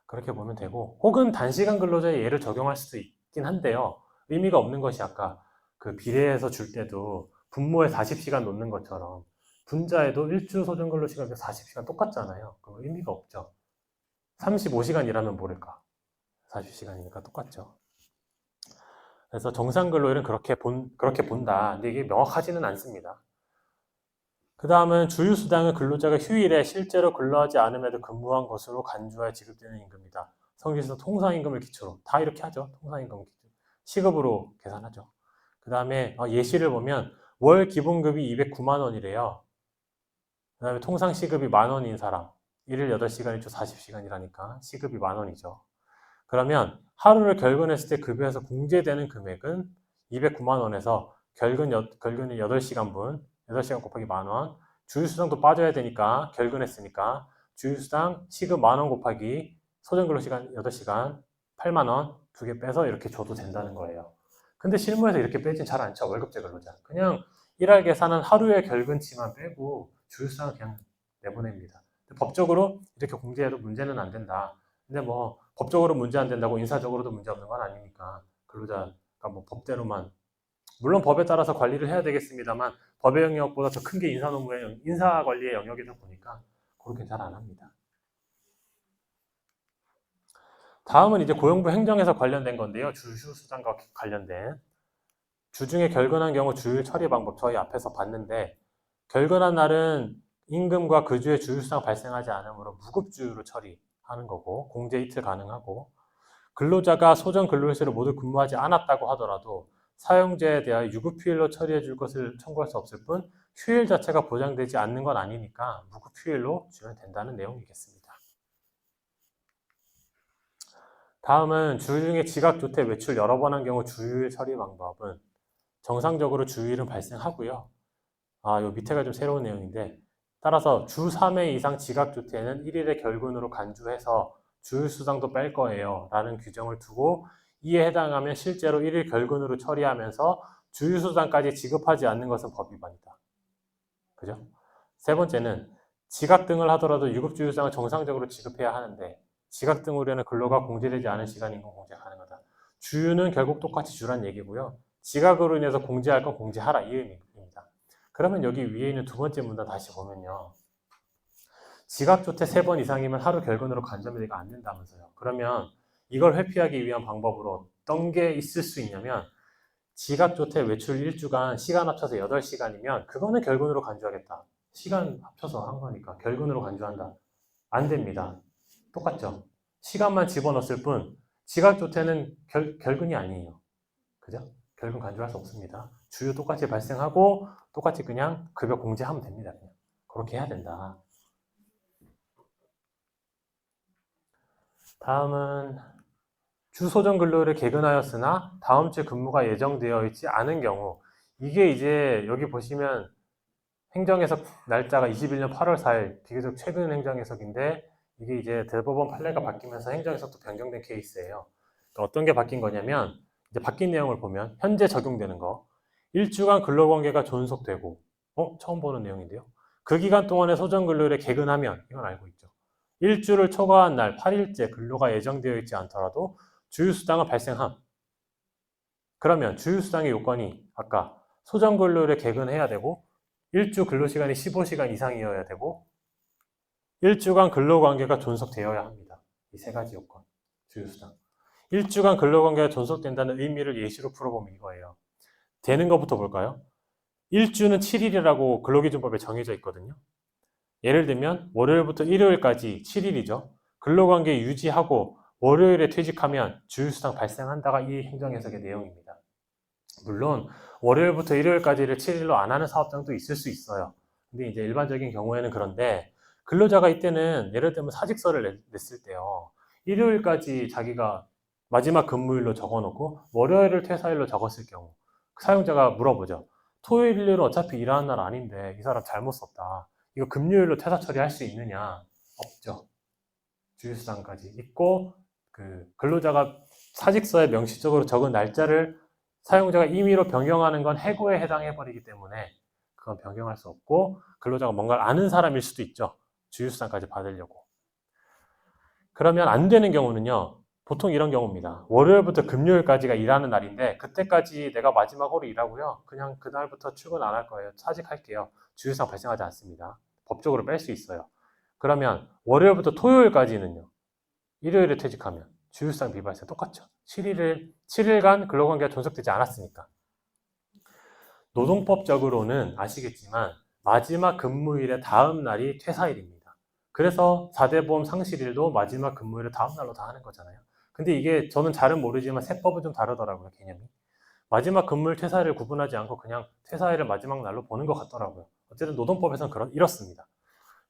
Speaker 1: 그렇게 보면 되고, 혹은 단시간 근로자의 예를 적용할 수도 있긴 한데요. 의미가 없는 것이 아까 그 비례해서 줄 때도 분모에 40시간 놓는 것처럼 분자에도 일주 소정 근로 시간이 40시간 똑같잖아요. 그 의미가 없죠. 35시간 일하면 모를까? 40시간이니까 똑같죠. 그래서 정상 근로일은 그렇게 본다. 근데 이게 명확하지는 않습니다. 그 다음은 주휴수당은 근로자가 휴일에 실제로 근로하지 않음에도 근무한 것으로 간주하여 지급되는 임금이다. 성질에서 통상임금을 기초로 다 이렇게 하죠. 통상임금 기초. 시급으로 계산하죠. 그 다음에 예시를 보면 월 기본급이 209만 원이래요. 그 다음에 통상 시급이 만 원인 사람. 1일 8시간, 일주 40시간이라니까 시급이 만 원이죠. 그러면 하루를 결근했을 때 급여에서 공제되는 금액은 209만 원에서 결근이 8시간분, 8시간 곱하기 만 원, 주휴수당도 빠져야 되니까 결근했으니까 주휴수당 시급 만 원 곱하기 소정근로시간 8시간 8만 원 두 개 빼서 이렇게 줘도 된다는 거예요. 근데 실무에서 이렇게 빼진 잘 않죠. 월급제 근로자. 그냥 일할 계산은 하루의 결근치만 빼고 주휴수당은 그냥 내보냅니다. 법적으로 이렇게 공제해도 문제는 안 된다. 근데 뭐 법적으로 문제 안 된다고 인사적으로도 문제 없는 건 아니니까 근로자가 뭐 법대로만 물론 법에 따라서 관리를 해야 되겠습니다만 법의 영역보다 더 큰 게 인사 관리의 영역이다 보니까 그렇게 잘 안 합니다. 다음은 이제 고용부 행정에서 관련된 건데요. 주휴수당과 관련된 주중에 결근한 경우 주휴 처리 방법 저희 앞에서 봤는데 결근한 날은 임금과 그 주에 주휴수당 발생하지 않으므로 무급주휴로 처리하는 거고 공제 이틀 가능하고 근로자가 소정 근로일수를 모두 근무하지 않았다고 하더라도 사용자에 대하여 유급휴일로 처리해 줄 것을 청구할 수 없을 뿐 휴일 자체가 보장되지 않는 건 아니니까 무급휴일로 주면 된다는 내용이겠습니다. 다음은 주휴 중에 지각조퇴 외출 여러 번 한 경우 주휴일 처리 방법은 정상적으로 주휴일은 발생하고요. 요 밑에가 좀 새로운 내용인데 따라서 주 3회 이상 지각조퇴는 1일의 결근으로 간주해서 주휴수당도 뺄 거예요 라는 규정을 두고 이에 해당하면 실제로 1일 결근으로 처리하면서 주휴수당까지 지급하지 않는 것은 법 위반이다. 그죠? 세 번째는 지각 등을 하더라도 유급주휴수당을 정상적으로 지급해야 하는데 지각 등으로 인해 근로가 공제되지 않은 시간 임금 공제 가능하다. 주휴는 결국 똑같이 주란 얘기고요. 지각으로 인해서 공제할 건 공제하라 이 의미입니다. 그러면 여기 위에 있는 두 번째 문단 다시 보면요. 지각조퇴 3번 이상이면 하루 결근으로 간접이가 안 된다면서요. 그러면 이걸 회피하기 위한 방법으로 어떤 게 있을 수 있냐면 지각조퇴 외출 1주간 시간 합쳐서 8시간이면 그거는 결근으로 간주하겠다. 시간 합쳐서 한 거니까 결근으로 간주한다. 안 됩니다. 똑같죠? 시간만 집어넣었을 뿐 지각조퇴는 결근이 아니에요. 그죠? 결근 간주할 수 없습니다. 주휴 똑같이 발생하고 똑같이 그냥 급여 공제하면 됩니다. 그냥. 그렇게 해야 된다. 다음은 주소정 근로를 개근하였으나 다음 주 근무가 예정되어 있지 않은 경우, 이게 이제 여기 보시면 행정해석 날짜가 21년 8월 4일, 비교적 최근 행정해석인데 이게 이제 대법원 판례가 바뀌면서 행정해석도 변경된 케이스예요. 그러니까 어떤 게 바뀐 거냐면 이제 바뀐 내용을 보면 현재 적용되는 거, 1주간 근로관계가 존속되고, 처음 보는 내용인데요. 그 기간 동안에 소정근로일에 개근하면, 이건 알고 있죠. 1주를 초과한 날 8일째 근로가 예정되어 있지 않더라도 주휴수당은 발생함. 그러면 주휴수당의 요건이 아까 소정근로일에 개근해야 되고 1주 근로시간이 15시간 이상이어야 되고 1주간 근로관계가 존속되어야 합니다. 이 세 가지 요건, 주휴수당. 1주간 근로관계가 존속된다는 의미를 예시로 풀어보면 이거예요. 되는 것부터 볼까요? 1주는 7일이라고 근로기준법에 정해져 있거든요. 예를 들면 월요일부터 일요일까지 7일이죠. 근로관계 유지하고 월요일에 퇴직하면 주휴수당 발생한다가 이 행정해석의 내용입니다. 물론 월요일부터 일요일까지를 7일로 안 하는 사업장도 있을 수 있어요. 근데 이제 일반적인 경우에는 그런데 근로자가 이때는 예를 들면 사직서를 냈을 때요. 일요일까지 자기가 마지막 근무일로 적어놓고 월요일을 퇴사일로 적었을 경우 사용자가 물어보죠. 토요일, 일요일은 어차피 일하는 날 아닌데 이 사람 잘못 썼다. 이거 금요일로 퇴사 처리할 수 있느냐? 없죠. 주휴수당까지 있고 그 근로자가 사직서에 명시적으로 적은 날짜를 사용자가 임의로 변경하는 건 해고에 해당해버리기 때문에 그건 변경할 수 없고 근로자가 뭔가를 아는 사람일 수도 있죠. 주휴수당까지 받으려고. 그러면 안 되는 경우는요. 보통 이런 경우입니다. 월요일부터 금요일까지가 일하는 날인데 그때까지 내가 마지막으로 일하고요. 그냥 그날부터 출근 안 할 거예요. 사직할게요. 주휴수당 발생하지 않습니다. 법적으로 뺄 수 있어요. 그러면 월요일부터 토요일까지는요. 일요일에 퇴직하면 주휴수당 비발생 똑같죠. 7일간 근로관계가 존속되지 않았으니까. 노동법적으로는 아시겠지만 마지막 근무일의 다음 날이 퇴사일입니다. 그래서 4대 보험 상실일도 마지막 근무일의 다음 날로 다 하는 거잖아요. 근데 이게 저는 잘은 모르지만 세법은 좀 다르더라고요, 개념이. 마지막 근무일 퇴사일을 구분하지 않고 그냥 퇴사일을 마지막 날로 보는 것 같더라고요. 어쨌든 노동법에서는 이렇습니다.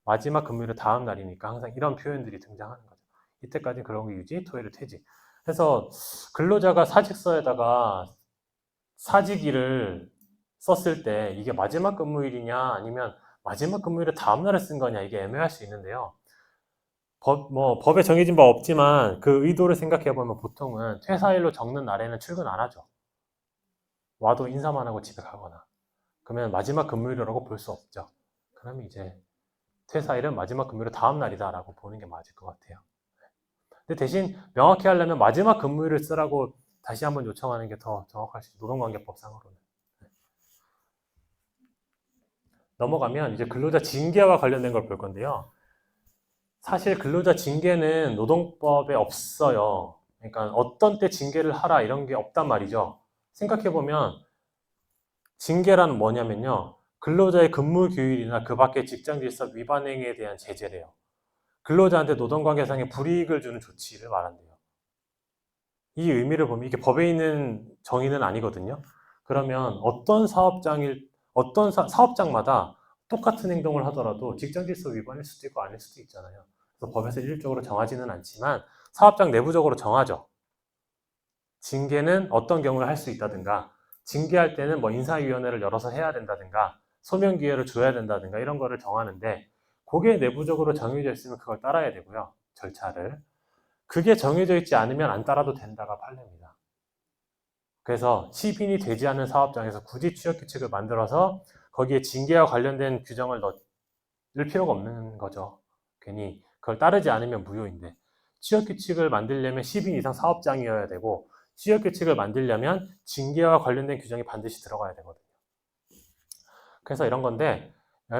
Speaker 1: 마지막 근무일의 다음 날이니까 항상 이런 표현들이 등장하는 거죠. 이때까지는 그런 거 유지, 토요일에 퇴직. 그래서 근로자가 사직서에다가 사직일을 썼을 때 이게 마지막 근무일이냐 아니면 마지막 근무일의 다음 날에 쓴 거냐 이게 애매할 수 있는데요. 법에 정해진 바 없지만 그 의도를 생각해 보면 보통은 퇴사일로 적는 날에는 출근 안 하죠. 와도 인사만 하고 집에 가거나. 그러면 마지막 근무일이라고 볼 수 없죠. 그러면 이제 퇴사일은 마지막 근무일 다음 날이다라고 보는 게 맞을 것 같아요. 근데 대신 명확히 하려면 마지막 근무일을 쓰라고 다시 한번 요청하는 게 더 정확할 수 있어요. 노동관계법상으로는. 넘어가면 이제 근로자 징계와 관련된 걸 볼 건데요. 사실 근로자 징계는 노동법에 없어요. 그러니까 어떤 때 징계를 하라 이런 게 없단 말이죠. 생각해보면 징계란 뭐냐면요. 근로자의 근무 규율이나 그 밖의 직장 질서 위반 행위에 대한 제재래요. 근로자한테 노동관계상의 불이익을 주는 조치를 말한대요. 이 의미를 보면 이게 법에 있는 정의는 아니거든요. 그러면 어떤 사업장마다 똑같은 행동을 하더라도 직장 질서 위반일 수도 있고 아닐 수도 있잖아요. 그래서 법에서 일률적으로 정하지는 않지만 사업장 내부적으로 정하죠. 징계는 어떤 경우에 할 수 있다든가, 징계할 때는 뭐 인사위원회를 열어서 해야 된다든가, 소명 기회를 줘야 된다든가 이런 거를 정하는데 그게 내부적으로 정해져 있으면 그걸 따라야 되고요. 절차를. 그게 정해져 있지 않으면 안 따라도 된다가 판례입니다. 그래서 시빈이 되지 않는 사업장에서 굳이 취업규칙을 만들어서 거기에 징계와 관련된 규정을 넣을 필요가 없는 거죠. 괜히 그걸 따르지 않으면 무효인데 취업규칙을 만들려면 10인 이상 사업장이어야 되고 취업규칙을 만들려면 징계와 관련된 규정이 반드시 들어가야 되거든요. 그래서 이런 건데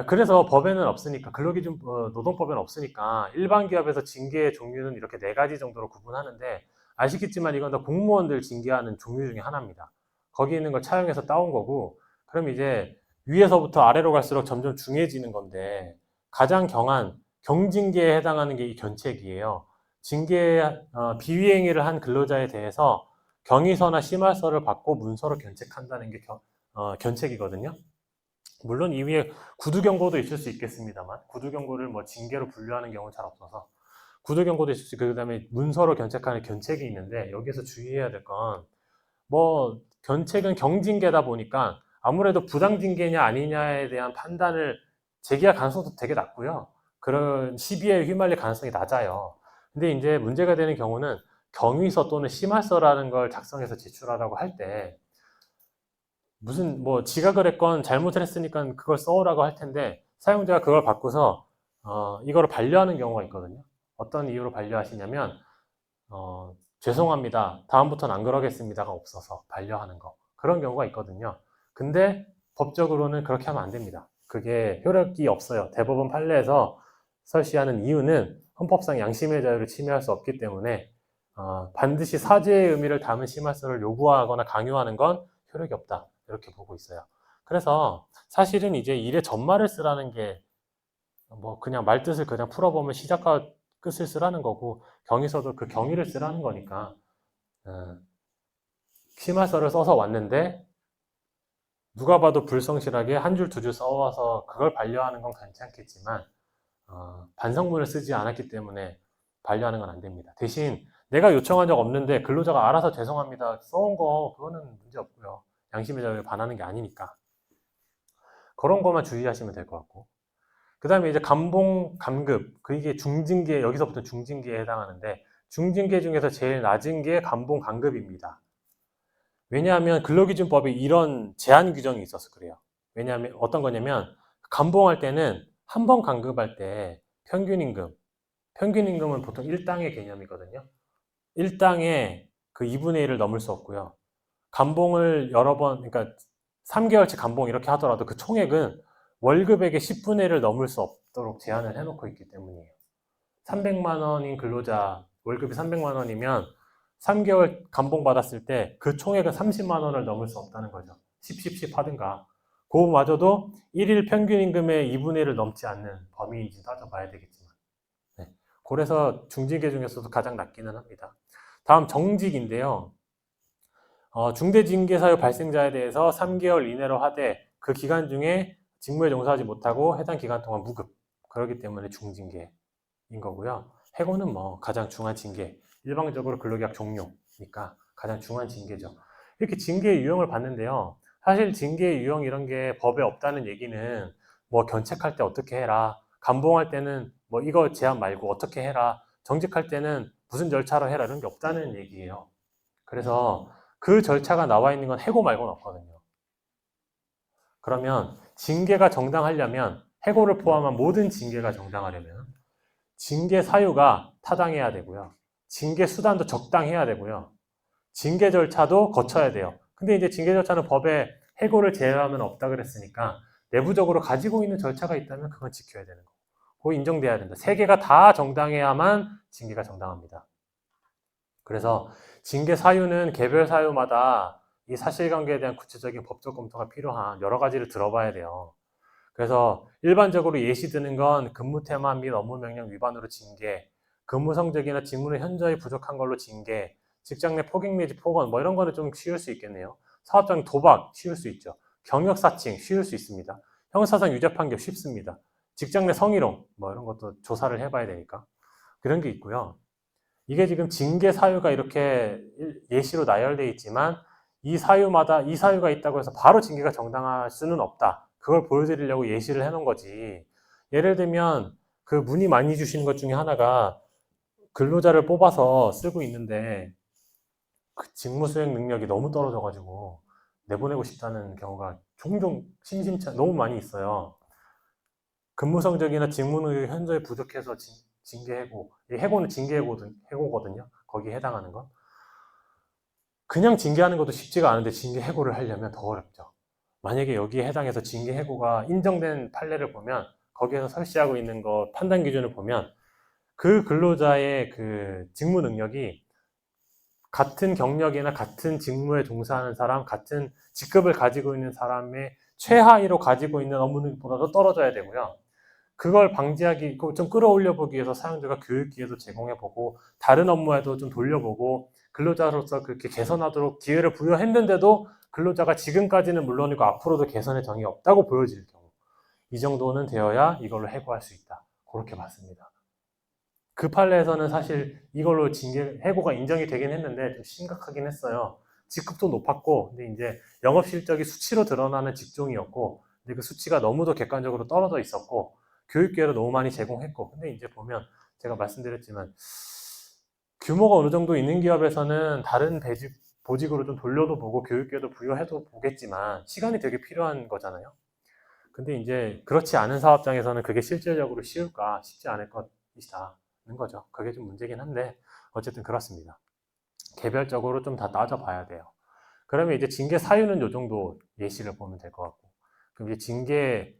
Speaker 1: 그래서 법에는 없으니까 근로기준 노동법에는 없으니까 일반 기업에서 징계의 종류는 이렇게 4가지 정도로 구분하는데 아시겠지만 이건 다 공무원들 징계하는 종류 중에 하나입니다. 거기 있는 걸 차용해서 따온 거고 그럼 이제 위에서부터 아래로 갈수록 점점 중해지는 건데 가장 경한 경징계에 해당하는 게 이 견책이에요. 징계 비위행위를 한 근로자에 대해서 경위서나 심할서를 받고 문서로 견책한다는 게 견책이거든요. 물론 이위에 구두경고도 있을 수 있겠습니다만 구두경고를 뭐 징계로 분류하는 경우는 잘 없어서 구조 경고도 있을 수 있고 그다음에 문서로 견책하는 견책이 있는데 여기에서 주의해야 될 건 뭐 견책은 경징계다 보니까 아무래도 부당징계냐 아니냐에 대한 판단을 제기할 가능성도 되게 낮고요. 그런 시비에 휘말릴 가능성이 낮아요. 근데 이제 문제가 되는 경우는 경위서 또는 심할서라는 걸 작성해서 제출하라고 할 때 무슨 뭐 지가 그랬건 잘못을 했으니까 그걸 써오라고 할 텐데 사용자가 그걸 바꾸서 이거를 반려하는 경우가 있거든요. 어떤 이유로 반려하시냐면 죄송합니다. 다음부터는 안 그러겠습니다가 없어서 반려하는 거. 그런 경우가 있거든요. 근데 법적으로는 그렇게 하면 안 됩니다. 그게 효력이 없어요. 대법원 판례에서 설시하는 이유는 헌법상 양심의 자유를 침해할 수 없기 때문에 반드시 사죄의 의미를 담은 심할서를 요구하거나 강요하는 건 효력이 없다. 이렇게 보고 있어요. 그래서 사실은 이제 일의 전말을 쓰라는 게 뭐 그냥 말뜻을 그냥 풀어보면 시작과 끝을 쓰라는 거고 경위서도 그 경위를 쓰라는 거니까 심할서를 써서 왔는데 누가 봐도 불성실하게 한 줄 두 줄 써와서 그걸 반려하는 건 괜찮겠지만 반성문을 쓰지 않았기 때문에 반려하는 건 안 됩니다. 대신 내가 요청한 적 없는데 근로자가 알아서 죄송합니다 써온 거 그거는 문제 없고요. 양심의 자유에 반하는 게 아니니까 그런 것만 주의하시면 될 것 같고 그 다음에 이제 감봉, 감급, 그게 중징계, 여기서부터 중징계에 해당하는데, 중징계 중에서 제일 낮은 게 감봉, 감급입니다. 왜냐하면 근로기준법에 이런 제한 규정이 있어서 그래요. 왜냐하면 어떤 거냐면, 감봉할 때는 한 번 감급할 때 평균임금은 보통 1당의 개념이거든요. 1당에 그 2분의 1을 넘을 수 없고요. 감봉을 여러 번, 그러니까 3개월치 감봉 이렇게 하더라도 그 총액은 월급액의 10분의 1을 넘을 수 없도록 제한을 해놓고 있기 때문이에요. 300만 원인 근로자 월급이 300만 원이면 3개월 감봉 받았을 때 그 총액은 30만 원을 넘을 수 없다는 거죠. 10 하든가. 그거마저도 1일 평균 임금의 2분의 1을 넘지 않는 범위인지 따져봐야 되겠지만. 네. 그래서 중징계 중에서도 가장 낮기는 합니다. 다음 정직인데요. 중대징계사유 발생자에 대해서 3개월 이내로 하되 그 기간 중에 직무에 종사하지 못하고 해당 기간 동안 무급. 그렇기 때문에 중징계인 거고요. 해고는 뭐 가장 중한 징계. 일방적으로 근로계약 종료니까 가장 중한 징계죠. 이렇게 징계의 유형을 봤는데요. 사실 징계의 유형 이런 게 법에 없다는 얘기는 뭐 견책할 때 어떻게 해라. 감봉할 때는 뭐 이거 제한 말고 어떻게 해라. 정직할 때는 무슨 절차로 해라. 이런 게 없다는 얘기예요. 그래서 그 절차가 나와 있는 건 해고 말고는 없거든요. 그러면 징계가 정당하려면 해고를 포함한 모든 징계가 정당하려면 징계 사유가 타당해야 되고요. 징계 수단도 적당해야 되고요. 징계 절차도 거쳐야 돼요. 근데 이제 징계 절차는 법에 해고를 제외하면 없다 그랬으니까 내부적으로 가지고 있는 절차가 있다면 그건 지켜야 되는 거고 그거 인정돼야 된다. 세 개가 다 정당해야만 징계가 정당합니다. 그래서 징계 사유는 개별 사유마다 이 사실관계에 대한 구체적인 법적 검토가 필요한 여러 가지를 들어봐야 돼요. 그래서 일반적으로 예시 드는 건 근무 태만 및 업무 명령 위반으로 징계, 근무 성적이나 직무는 현저히 부족한 걸로 징계, 직장 내 포격 내지 폭언 뭐 이런 거는 좀 쉬울 수 있겠네요. 사업장 도박 쉬울 수 있죠. 경력 사칭 쉬울 수 있습니다. 형사상 유죄 판결 쉽습니다. 직장 내 성희롱 뭐 이런 것도 조사를 해봐야 되니까 그런 게 있고요. 이게 지금 징계 사유가 이렇게 예시로 나열되어 있지만 이 사유마다 이 사유가 있다고 해서 바로 징계가 정당할 수는 없다. 그걸 보여드리려고 예시를 해놓은 거지. 예를 들면 그 문의 많이 주시는 것 중에 하나가 근로자를 뽑아서 쓰고 있는데 그 직무 수행 능력이 너무 떨어져가지고 내보내고 싶다는 경우가 종종 심심치 너무 많이 있어요. 근무 성적이나 직무 능력이 현저히 부족해서 징계 해고, 해고는 징계 해고거든요. 거기에 해당하는 건. 그냥 징계하는 것도 쉽지가 않은데 징계 해고를 하려면 더 어렵죠. 만약에 여기에 해당해서 징계 해고가 인정된 판례를 보면 거기에서 설치하고 있는 거 판단 기준을 보면 그 근로자의 그 직무 능력이 같은 경력이나 같은 직무에 종사하는 사람, 같은 직급을 가지고 있는 사람의 최하위로 가지고 있는 업무 능력보다도 떨어져야 되고요. 그걸 방지하기, 좀 끌어올려 보기 위해서 사용자가 교육 기회도 제공해보고 다른 업무에도 좀 돌려보고 근로자로서 그렇게 개선하도록 기회를 부여했는데도 근로자가 지금까지는 물론이고 앞으로도 개선의 정이 없다고 보여질 경우 이 정도는 되어야 이걸로 해고할 수 있다. 그렇게 봤습니다. 그 판례에서는 사실 이걸로 해고가 인정이 되긴 했는데 좀 심각하긴 했어요. 직급도 높았고, 근데 이제 영업 실적이 수치로 드러나는 직종이었고, 근데 그 수치가 너무도 객관적으로 떨어져 있었고, 교육 기회를 너무 많이 제공했고, 근데 이제 보면 제가 말씀드렸지만 규모가 어느 정도 있는 기업에서는 다른 보직으로 좀 돌려도 보고 교육 기회도 부여해도 보겠지만 시간이 되게 필요한 거잖아요. 근데 이제 그렇지 않은 사업장에서는 그게 실질적으로 쉬울까? 쉽지 않을 것이다는 거죠. 그게 좀 문제긴 한데 어쨌든 그렇습니다. 개별적으로 좀 다 따져봐야 돼요. 그러면 이제 징계 사유는 요 정도 예시를 보면 될 것 같고, 그럼 이제 징계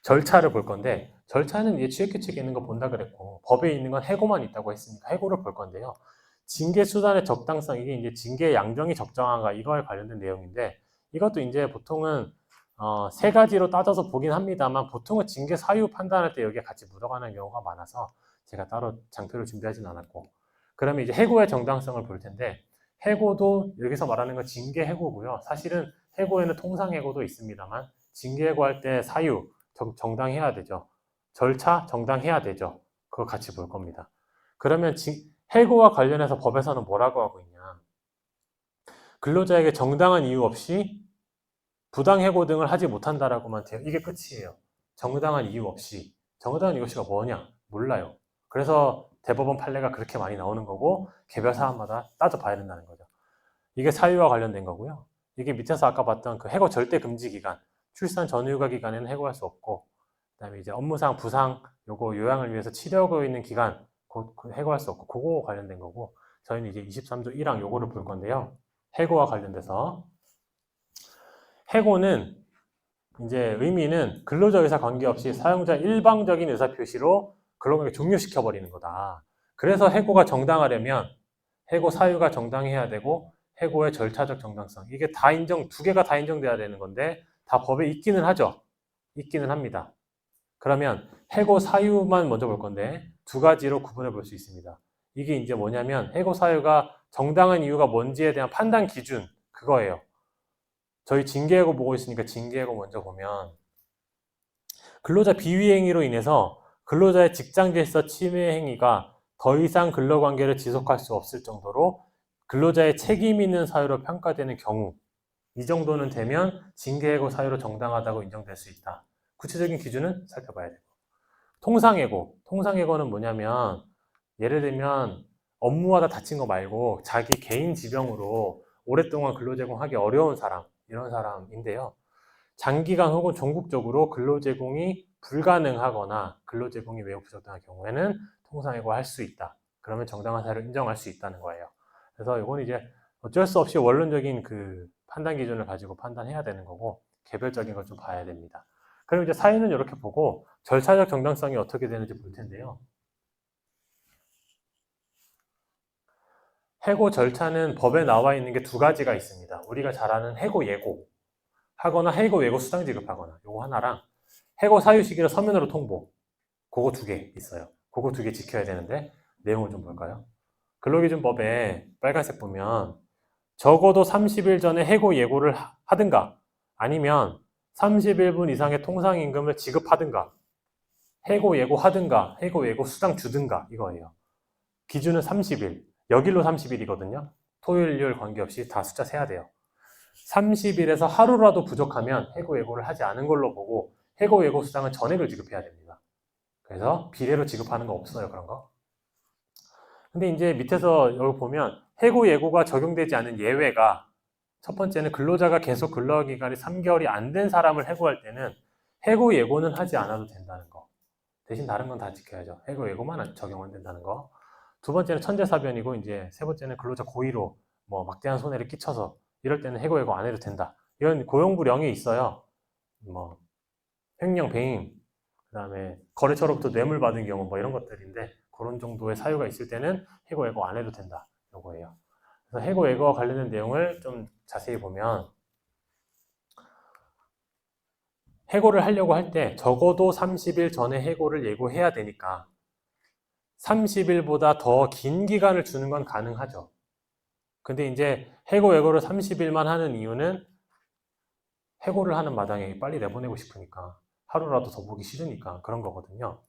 Speaker 1: 절차를 볼 건데, 절차는 이제 취획규칙에 있는 거 본다 그랬고 법에 있는 건 해고만 있다고 했으니까 해고를 볼 건데요. 징계 수단의 적당성, 이게 이제 징계 양정이 적정한가 이거에 관련된 내용인데, 이것도 이제 보통은 세 가지로 따져서 보긴 합니다만 보통은 징계 사유 판단할 때 여기에 같이 묻어가는 경우가 많아서 제가 따로 장표를 준비하진 않았고, 그러면 이제 해고의 정당성을 볼 텐데, 해고도 여기서 말하는 건 징계 해고고요. 사실은 해고에는 통상 해고도 있습니다만 징계 해고할 때 사유 정당해야 되죠. 절차 정당해야 되죠. 그거 같이 볼 겁니다. 그러면 해고와 관련해서 법에서는 뭐라고 하고 있냐? 근로자에게 정당한 이유 없이 부당해고 등을 하지 못한다라고만 돼요. 이게 끝이에요. 정당한 이유 없이. 정당한 이유 없이가 뭐냐? 몰라요. 그래서 대법원 판례가 그렇게 많이 나오는 거고 개별 사안마다 따져봐야 된다는 거죠. 이게 사유와 관련된 거고요. 이게 밑에서 아까 봤던 그 해고 절대 금지 기간, 출산 전휴가 기간에는 해고할 수 없고, 그다음에 이제 업무상 부상 요거 요양을 위해서 치료하고 있는 기간 해고할 수 없고, 그거 관련된 거고, 저희는 이제 23조 1항 요거를 볼 건데요. 해고와 관련돼서 해고는 이제 의미는 근로자 의사 관계없이 사용자 일방적인 의사 표시로 근로관계 종료시켜 버리는 거다. 그래서 해고가 정당하려면 해고 사유가 정당해야 되고 해고의 절차적 정당성, 이게 다 두 개가 다 인정돼야 되는 건데 다 법에 있기는 하죠. 있기는 합니다. 그러면 해고 사유만 먼저 볼 건데 두 가지로 구분해 볼 수 있습니다. 이게 이제 뭐냐면 해고 사유가 정당한 이유가 뭔지에 대한 판단 기준, 그거예요. 저희 징계해고 보고 있으니까 징계해고 먼저 보면, 근로자 비위 행위로 인해서 근로자의 직장 질서 침해 행위가 더 이상 근로관계를 지속할 수 없을 정도로 근로자의 책임 있는 사유로 평가되는 경우, 이 정도는 되면 징계해고 사유로 정당하다고 인정될 수 있다. 구체적인 기준은 살펴봐야 돼요. 통상해고는 뭐냐면 예를 들면 업무하다 다친 거 말고 자기 개인 지병으로 오랫동안 근로 제공하기 어려운 사람, 이런 사람인데요. 장기간 혹은 전국적으로 근로 제공이 불가능하거나 근로 제공이 매우 부족한 경우에는 통상해고 할 수 있다. 그러면 정당한 사유를 인정할 수 있다는 거예요. 그래서 이건 이제 어쩔 수 없이 원론적인 그 판단 기준을 가지고 판단해야 되는 거고 개별적인 걸 좀 봐야 됩니다. 그럼 이제 사유는 이렇게 보고 절차적 정당성이 어떻게 되는지 볼 텐데요. 해고 절차는 법에 나와 있는 게 두 가지가 있습니다. 우리가 잘 아는 해고 예고 하거나 해고 예고 수당 지급하거나, 요거 하나랑 해고 사유 시기를 서면으로 통보, 그거 두 개 있어요. 그거 두 개 지켜야 되는데 내용을 좀 볼까요? 근로기준법에 빨간색 보면 적어도 30일 전에 해고 예고를 하든가 아니면 31분 이상의 통상임금을 지급하든가 해고 예고하든가 해고 예고 수당 주든가, 이거예요. 기준은 30일, 여길로 30일이거든요. 토요일, 일요일 관계없이 다 숫자 세야 돼요. 30일에서 하루라도 부족하면 해고 예고를 하지 않은 걸로 보고 해고 예고 수당은 전액을 지급해야 됩니다. 그래서 비례로 지급하는 거 없어요, 그런 거. 근데 이제 밑에서 여기 보면 해고 예고가 적용되지 않은 예외가, 첫 번째는 근로자가 계속 근로 기간이 3개월이 안 된 사람을 해고할 때는 해고 예고는 하지 않아도 된다는 거. 대신 다른 건 다 지켜야죠. 해고 예고만 적용 안 된다는 거. 두 번째는 천재사변이고, 이제 세 번째는 근로자 고의로 뭐 막대한 손해를 끼쳐서 이럴 때는 해고 예고 안 해도 된다. 이런 고용부령이 있어요. 뭐 횡령, 배임, 그다음에 거래처로부터 뇌물 받은 경우 뭐 이런 것들인데, 그런 정도의 사유가 있을 때는 해고 예고 안 해도 된다. 요거예요. 그래서 해고 예고와 관련된 내용을 좀 자세히 보면, 해고를 하려고 할 때 적어도 30일 전에 해고를 예고해야 되니까 30일보다 더 긴 기간을 주는 건 가능하죠. 근데 이제 해고 예고를 30일만 하는 이유는 해고를 하는 마당에 빨리 내보내고 싶으니까, 하루라도 더 보기 싫으니까 그런 거거든요.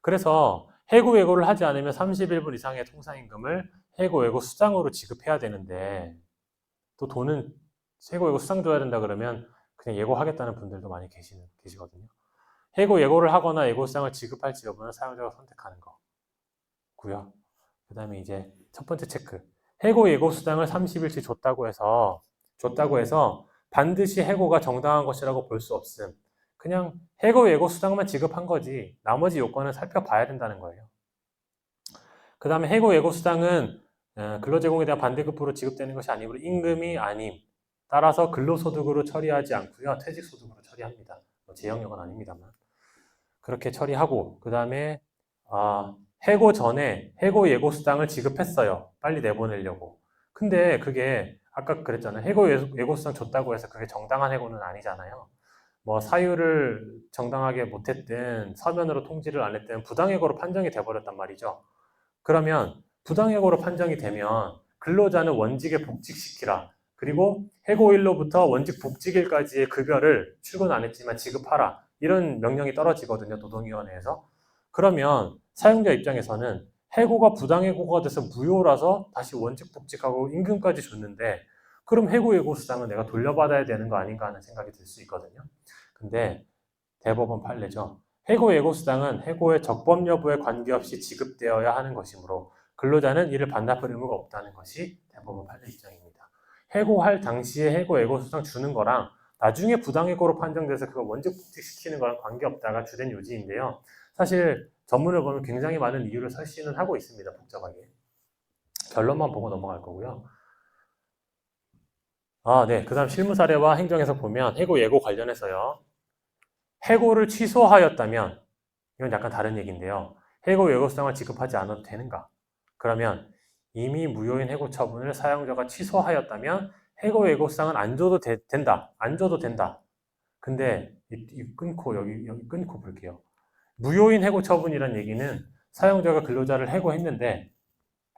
Speaker 1: 그래서 해고 예고를 하지 않으면 31분 이상의 통상임금을 해고 예고 수당으로 지급해야 되는데 또 돈은 해고 예고 수당 줘야 된다 그러면 그냥 예고하겠다는 분들도 많이 계시거든요. 해고 예고를 하거나 예고 수당을 지급할지 여부는 사용자가 선택하는 거고요. 그 다음에 이제 첫 번째 체크. 해고 예고 수당을 30일치 줬다고 해서 반드시 해고가 정당한 것이라고 볼 수 없음. 그냥 해고 예고 수당만 지급한 거지 나머지 요건은 살펴봐야 된다는 거예요. 그 다음에 해고 예고 수당은 근로제공에 대한 반대급부로 지급되는 것이 아니므로 임금이 아님. 따라서 근로소득으로 처리하지 않고요. 퇴직소득으로 처리합니다. 재형력은 아닙니다만. 그렇게 처리하고 그 다음에 해고 전에 해고 예고 수당을 지급했어요. 빨리 내보내려고. 근데 그게 아까 그랬잖아요. 해고 예고 수당 줬다고 해서 그게 정당한 해고는 아니잖아요. 뭐 사유를 정당하게 못했든 서면으로 통지를 안 했든 부당해고로 판정이 돼버렸단 말이죠. 그러면 부당해고로 판정이 되면 근로자는 원직에 복직시키라. 그리고 해고일로부터 원직 복직일까지의 급여를 출근 안 했지만 지급하라. 이런 명령이 떨어지거든요. 노동위원회에서. 그러면 사용자 입장에서는 해고가 부당해고가 돼서 무효라서 다시 원직 복직하고 임금까지 줬는데 그럼 해고예고 수당은 내가 돌려받아야 되는 거 아닌가 하는 생각이 들 수 있거든요. 근데 대법원 판례죠. 해고 예고 수당은 해고의 적법 여부에 관계없이 지급되어야 하는 것이므로 근로자는 이를 반납할 의무가 없다는 것이 대법원 판례 입장입니다. 해고할 당시에 해고 예고 수당 주는 거랑 나중에 부당해고로 판정돼서 그걸 원직 복직시키는 거랑 관계없다가 주된 요지인데요. 사실 전문을 보면 굉장히 많은 이유를 설시는 하고 있습니다. 복잡하게. 결론만 보고 넘어갈 거고요. 네. 그 다음 실무 사례와 행정에서 보면 해고 예고 관련해서요. 해고를 취소하였다면 이건 약간 다른 얘기인데요. 해고 예고 수당을 지급하지 않아도 되는가? 그러면 이미 무효인 해고 처분을 사용자가 취소하였다면 해고 예고 수당은 안 줘도 된다. 안 줘도 된다. 근데 끊고 여기 끊고 볼게요. 무효인 해고 처분이란 얘기는 사용자가 근로자를 해고했는데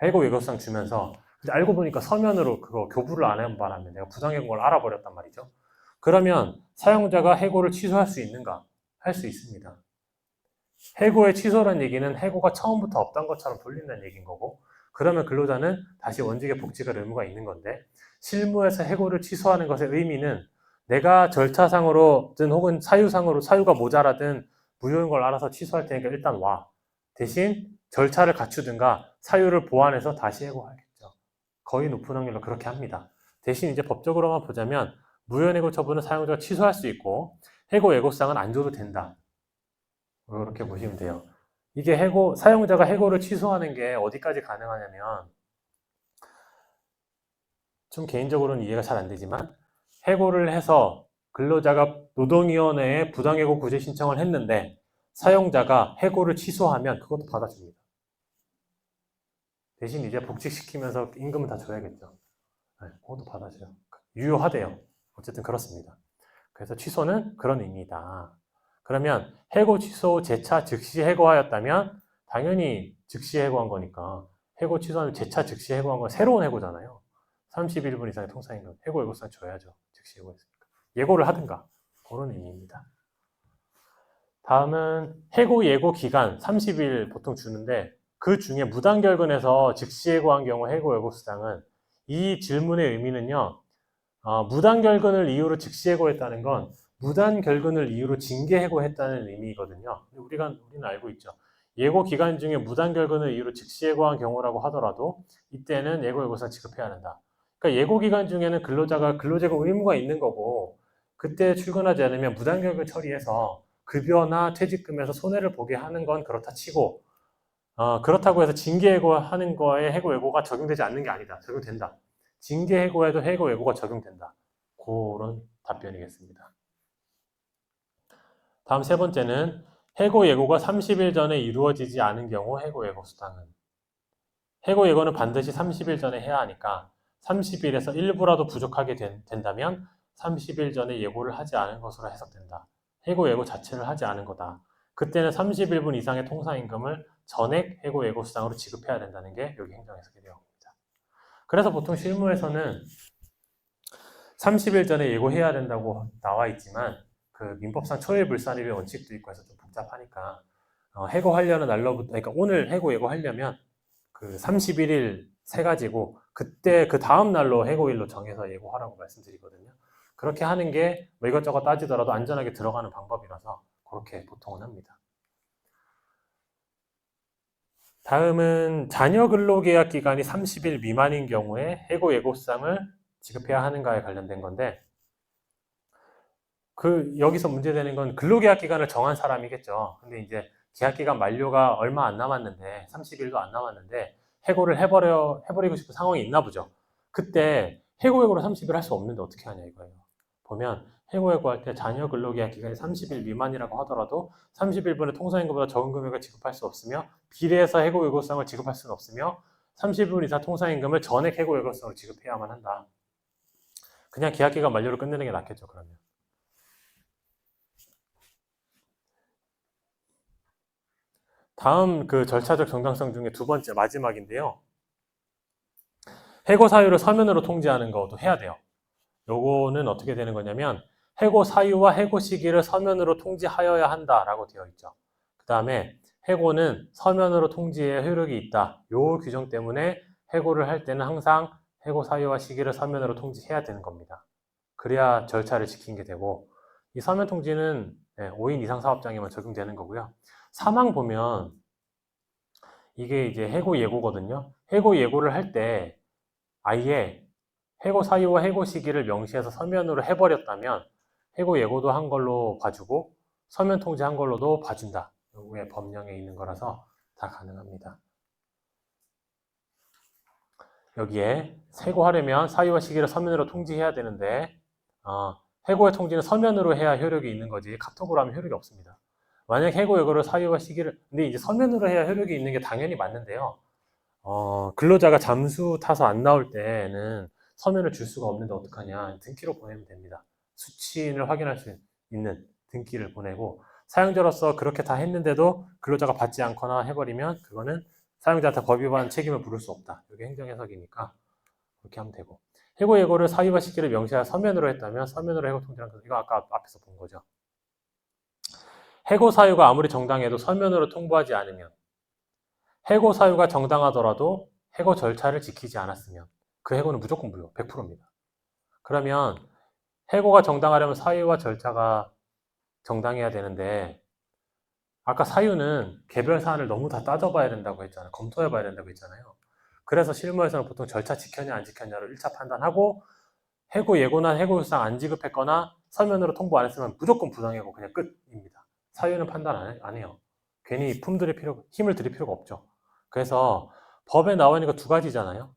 Speaker 1: 해고 예고 수당 주면서 알고 보니까 서면으로 그거 교부를 안 한 바람에 내가 부당해고인 걸 알아버렸단 말이죠. 그러면 사용자가 해고를 취소할 수 있는가? 할 수 있습니다. 해고의 취소란 얘기는 해고가 처음부터 없던 것처럼 돌린다는 얘기인 거고 그러면 근로자는 다시 원직에 복직할 의무가 있는 건데 실무에서 해고를 취소하는 것의 의미는 내가 절차상으로든 혹은 사유상으로 사유가 모자라든 무효인 걸 알아서 취소할 테니까 일단 와. 대신 절차를 갖추든가 사유를 보완해서 다시 해고하겠죠. 거의 높은 확률로 그렇게 합니다. 대신 이제 법적으로만 보자면 무효인 해고 처분은 사용자가 취소할 수 있고 해고 예고수당은 안 줘도 된다. 이렇게 보시면 돼요. 이게 사용자가 해고를 취소하는 게 어디까지 가능하냐면 좀 개인적으로는 이해가 잘 안 되지만 해고를 해서 근로자가 노동위원회에 부당해고 구제 신청을 했는데 사용자가 해고를 취소하면 그것도 받아줍니다. 대신 이제 복직시키면서 임금은 다 줘야겠죠. 네, 그것도 받아줘요. 유효하대요. 어쨌든 그렇습니다. 그래서 취소는 그런 의미다. 그러면 해고 취소 재차 즉시 해고하였다면 당연히 즉시 해고한 거니까 해고 취소하면 재차 즉시 해고한 건 새로운 해고잖아요. 31분 이상의 통상임금 해고 예고수당 줘야죠. 즉시 해고했으니까. 예고를 하든가 그런 의미입니다. 다음은 해고 예고 기간 30일 보통 주는데 그 중에 무단결근에서 즉시 해고한 경우 해고 예고수당은 이 질문의 의미는요. 무단결근을 이유로 즉시 해고했다는 건 무단결근을 이유로 징계해고했다는 의미거든요. 우리는 알고 있죠. 예고 기간 중에 무단결근을 이유로 즉시 해고한 경우라고 하더라도 이때는 예고수당 지급해야 한다. 그러니까 예고 기간 중에는 근로자가 근로제공 의무가 있는 거고 그때 출근하지 않으면 무단결근 처리해서 급여나 퇴직금에서 손해를 보게 하는 건 그렇다 치고 그렇다고 해서 징계해고하는 거에 해고예고가 적용되지 않는 게 아니다. 적용된다. 징계해고에도 해고예고가 적용된다. 그런 답변이겠습니다. 다음 세 번째는 해고예고가 30일 전에 이루어지지 않은 경우 해고예고 수당은 해고예고는 반드시 30일 전에 해야 하니까 30일에서 일부라도 부족하게 된다면 30일 전에 예고를 하지 않은 것으로 해석된다. 해고예고 자체를 하지 않은 거다. 그때는 31분 이상의 통상임금을 전액 해고예고 수당으로 지급해야 된다는 게 여기 행정해석이 되어 있습니다. 그래서 보통 실무에서는 30일 전에 예고해야 된다고 나와 있지만 그 민법상 초일불산일의 원칙도 있고 해서 좀 복잡하니까 해고하려는 날로부터, 그러니까 오늘 해고 예고하려면 그 31일 세 가지고 그때 그 다음 날로 해고일로 정해서 예고하라고 말씀드리거든요. 그렇게 하는 게 뭐 이것저것 따지더라도 안전하게 들어가는 방법이라서 그렇게 보통은 합니다. 다음은 자녀 근로계약 기간이 30일 미만인 경우에 해고 예고상을 지급해야 하는가에 관련된 건데, 여기서 문제되는 건 근로계약 기간을 정한 사람이겠죠. 근데 이제 계약 기간 만료가 얼마 안 남았는데, 30일도 안 남았는데, 해고를 해버리고 싶은 상황이 있나 보죠. 그때 해고 예고를 30일 할 수 없는데 어떻게 하냐 이거예요. 보면 해고 예고할 때 자녀 근로계약 기간이 30일 미만이라고 하더라도 30일분의 통상임금보다 적은 금액을 지급할 수 없으며, 비례해서 해고 예고성을 지급할 수는 없으며, 30일 이상 통상임금을 전액 해고 예고성을 지급해야만 한다. 그냥 계약 기간 만료로 끝내는 게 낫겠죠, 그러면. 다음 그 절차적 정당성 중에 두 번째 마지막인데요. 해고 사유를 서면으로 통지하는 것도 해야 돼요. 요거는 어떻게 되는 거냐면 해고 사유와 해고 시기를 서면으로 통지하여야 한다라고 되어 있죠. 그 다음에 해고는 서면으로 통지에 효력이 있다. 요 규정 때문에 해고를 할 때는 항상 해고 사유와 시기를 서면으로 통지해야 되는 겁니다. 그래야 절차를 지킨 게 되고, 이 서면 통지는 5인 이상 사업장에만 적용되는 거고요. 사망 보면 이게 이제 해고 예고거든요. 해고 예고를 할 때 아예 해고 사유와 해고 시기를 명시해서 서면으로 해버렸다면 해고 예고도 한 걸로 봐주고 서면 통지한 걸로도 봐준다. 요게 법령에 있는 거라서 다 가능합니다. 여기에 해고하려면 사유와 시기를 서면으로 통지해야 되는데 해고의 통지는 서면으로 해야 효력이 있는 거지 카톡으로 하면 효력이 없습니다. 만약 해고 예고를 사유와 시기를 근데 이제 서면으로 해야 효력이 있는 게 당연히 맞는데요. 근로자가 잠수 타서 안 나올 때는 서면을 줄 수가 없는데 어떡하냐. 등기로 보내면 됩니다. 수치인을 확인할 수 있는 등기를 보내고, 사용자로서 그렇게 다 했는데도 근로자가 받지 않거나 해버리면 그거는 사용자한테 법 위반 책임을 물을 수 없다. 이게 행정해석이니까 그렇게 하면 되고, 해고 예고를 사유와 시기를 명시하여 서면으로 했다면 서면으로 해고 통지하는 거, 이거 아까 앞에서 본 거죠. 해고 사유가 아무리 정당해도 서면으로 통보하지 않으면, 해고 사유가 정당하더라도 해고 절차를 지키지 않았으면 그 해고는 무조건 무효, 100%입니다. 그러면 해고가 정당하려면 사유와 절차가 정당해야 되는데, 아까 사유는 개별 사안을 너무 다 따져봐야 된다고 했잖아요. 검토해봐야 된다고 했잖아요. 그래서 실무에서는 보통 절차 지켰냐 안 지켰냐를 1차 판단하고, 해고 예고나 해고 요상 안 지급했거나 서면으로 통보 안 했으면 무조건 부당해고 그냥 끝입니다. 사유는 판단 안 해요. 괜히 힘을 들일 필요가 없죠. 그래서 법에 나와 있는 거 두 가지잖아요.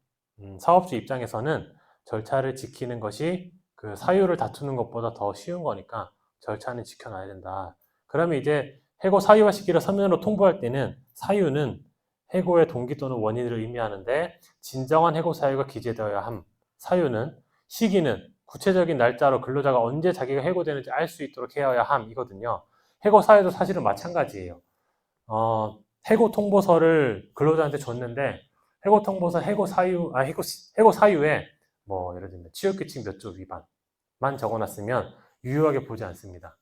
Speaker 1: 사업주 입장에서는 절차를 지키는 것이 그 사유를 다투는 것보다 더 쉬운 거니까 절차는 지켜놔야 된다. 그러면 이제 해고 사유와 시기를 서면으로 통보할 때는 사유는 해고의 동기 또는 원인을 의미하는데 진정한 해고 사유가 기재되어야 함. 사유는 시기는 구체적인 날짜로 근로자가 언제 자기가 해고되는지 알 수 있도록 해야 함이거든요. 해고 사유도 사실은 마찬가지예요. 해고 통보서를 근로자한테 줬는데 해고 통보서 해고 사유에 뭐 예를 들면 취업규칙 몇 조 위반만 적어놨으면 유효하게 보지 않습니다.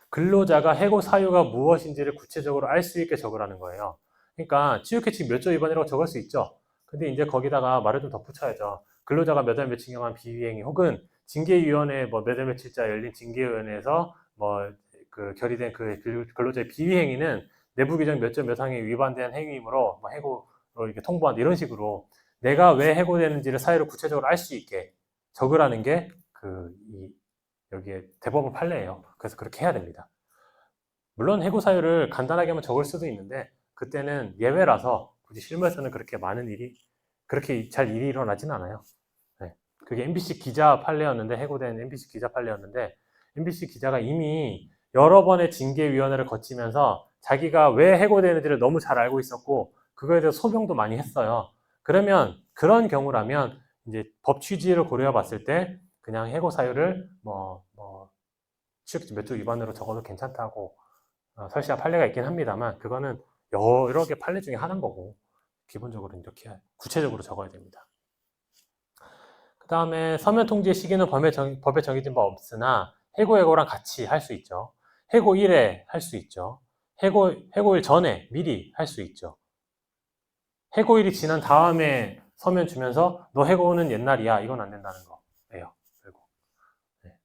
Speaker 1: 근로자가 해고 사유가 무엇인지를 구체적으로 알 수 있게 적으라는 거예요. 그러니까 취업규칙 몇 조 위반이라고 적을 수 있죠. 근데 이제 거기다가 말을 좀 덧붙여야죠. 근로자가 몇 월 며칠경한 비위행위 혹은 징계위원회 뭐 몇 월 며칠자 열린 징계위원회에서 뭐 그 결의된 그 근로자의 비위행위는 내부 규정 몇 조 몇 항에 위반된 행위이므로 뭐 해고로 이렇게 통보한다 이런 식으로 내가 왜 해고되는지를 사유를 구체적으로 알 수 있게 적으라는 게 여기에 대법원 판례예요. 그래서 그렇게 해야 됩니다. 물론 해고 사유를 간단하게만 적을 수도 있는데 그때는 예외라서 굳이 실무에서는 그렇게 많은 일이 그렇게 잘 일이 일어나진 않아요. 네. 그게 MBC 기자 판례였는데 해고된 MBC 기자 판례였는데 MBC 기자가 이미 여러 번의 징계위원회를 거치면서 자기가 왜 해고되는지를 너무 잘 알고 있었고 그거에 대해서 소명도 많이 했어요. 그러면 그런 경우라면 이제 법 취지를 고려해 봤을 때 그냥 해고 사유를 취업규칙 몇 조 위반으로 적어도 괜찮다고 설치한 판례가 있긴 합니다만 그거는 여러 개 판례 중에 하나인 거고 기본적으로 이렇게 구체적으로 적어야 됩니다. 그 다음에 서면 통지의 시기는 법에 정해진 바 없으나 해고 예고랑 같이 할 수 있죠. 해고 1회 할 수 있죠. 해고일 전에 미리 할 수 있죠. 해고일이 지난 다음에 서면 주면서 너 해고는 옛날이야. 이건 안 된다는 거예요. 그리고 네.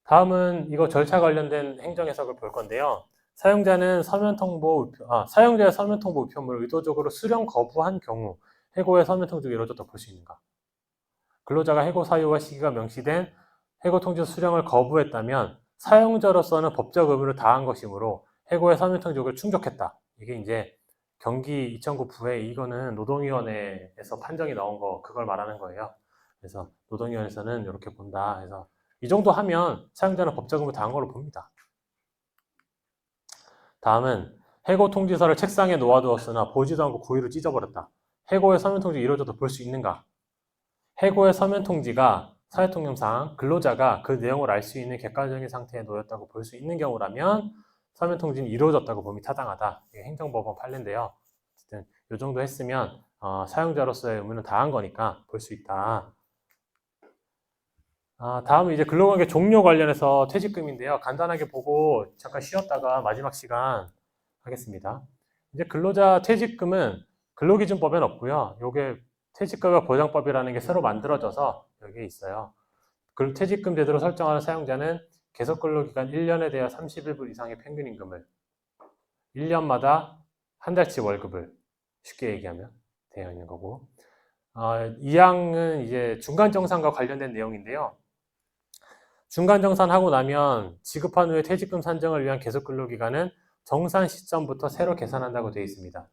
Speaker 1: 다음은 이거 절차 관련된 행정 해석을 볼 건데요. 사용자의 서면 통보 우편물을 의도적으로 수령 거부한 경우 해고의 서면 통지가 이루어졌다 볼 수 있는가? 근로자가 해고 사유와 시기가 명시된 해고 통지 수령을 거부했다면 사용자로서는 법적 의무를 다한 것이므로 해고의 서면 통지를 충족했다. 이게 이제 경기 2009 부회 이거는 노동위원회에서 판정이 나온 거 그걸 말하는 거예요. 그래서 노동위원회에서는 이렇게 본다. 해서 이 정도 하면 사용자는 법적 의무 다한 걸로 봅니다. 다음은 해고 통지서를 책상에 놓아두었으나 보지도 않고 고의로 찢어버렸다. 해고의 서면 통지 이루어져도 볼 수 있는가? 해고의 서면 통지가 사회통념상 근로자가 그 내용을 알 수 있는 객관적인 상태에 놓였다고 볼 수 있는 경우라면 서면 통지는 이루어졌다고 봄이 타당하다. 이게 행정법원 판례인데요. 어쨌든 이 정도 했으면 사용자로서의 의무는 다한 거니까 볼 수 있다. 다음은 이제 근로관계 종료 관련해서 퇴직금인데요. 간단하게 보고 잠깐 쉬었다가 마지막 시간 하겠습니다. 이제 근로자 퇴직금은 근로기준법엔 없고요. 요게 퇴직금과 보장법이라는 게 새로 만들어져서 여기에 있어요. 퇴직금 제도로 설정하는 사용자는 계속 근로기간 1년에 대하 31불 이상의 평균임금을 1년마다 한 달치 월급을 쉽게 얘기하면 되어 있는 거고, 이 항은 이제 중간정산과 관련된 내용인데요. 중간정산하고 나면 지급한 후에 퇴직금 산정을 위한 계속 근로기간은 정산 시점부터 새로 계산한다고 되어 있습니다.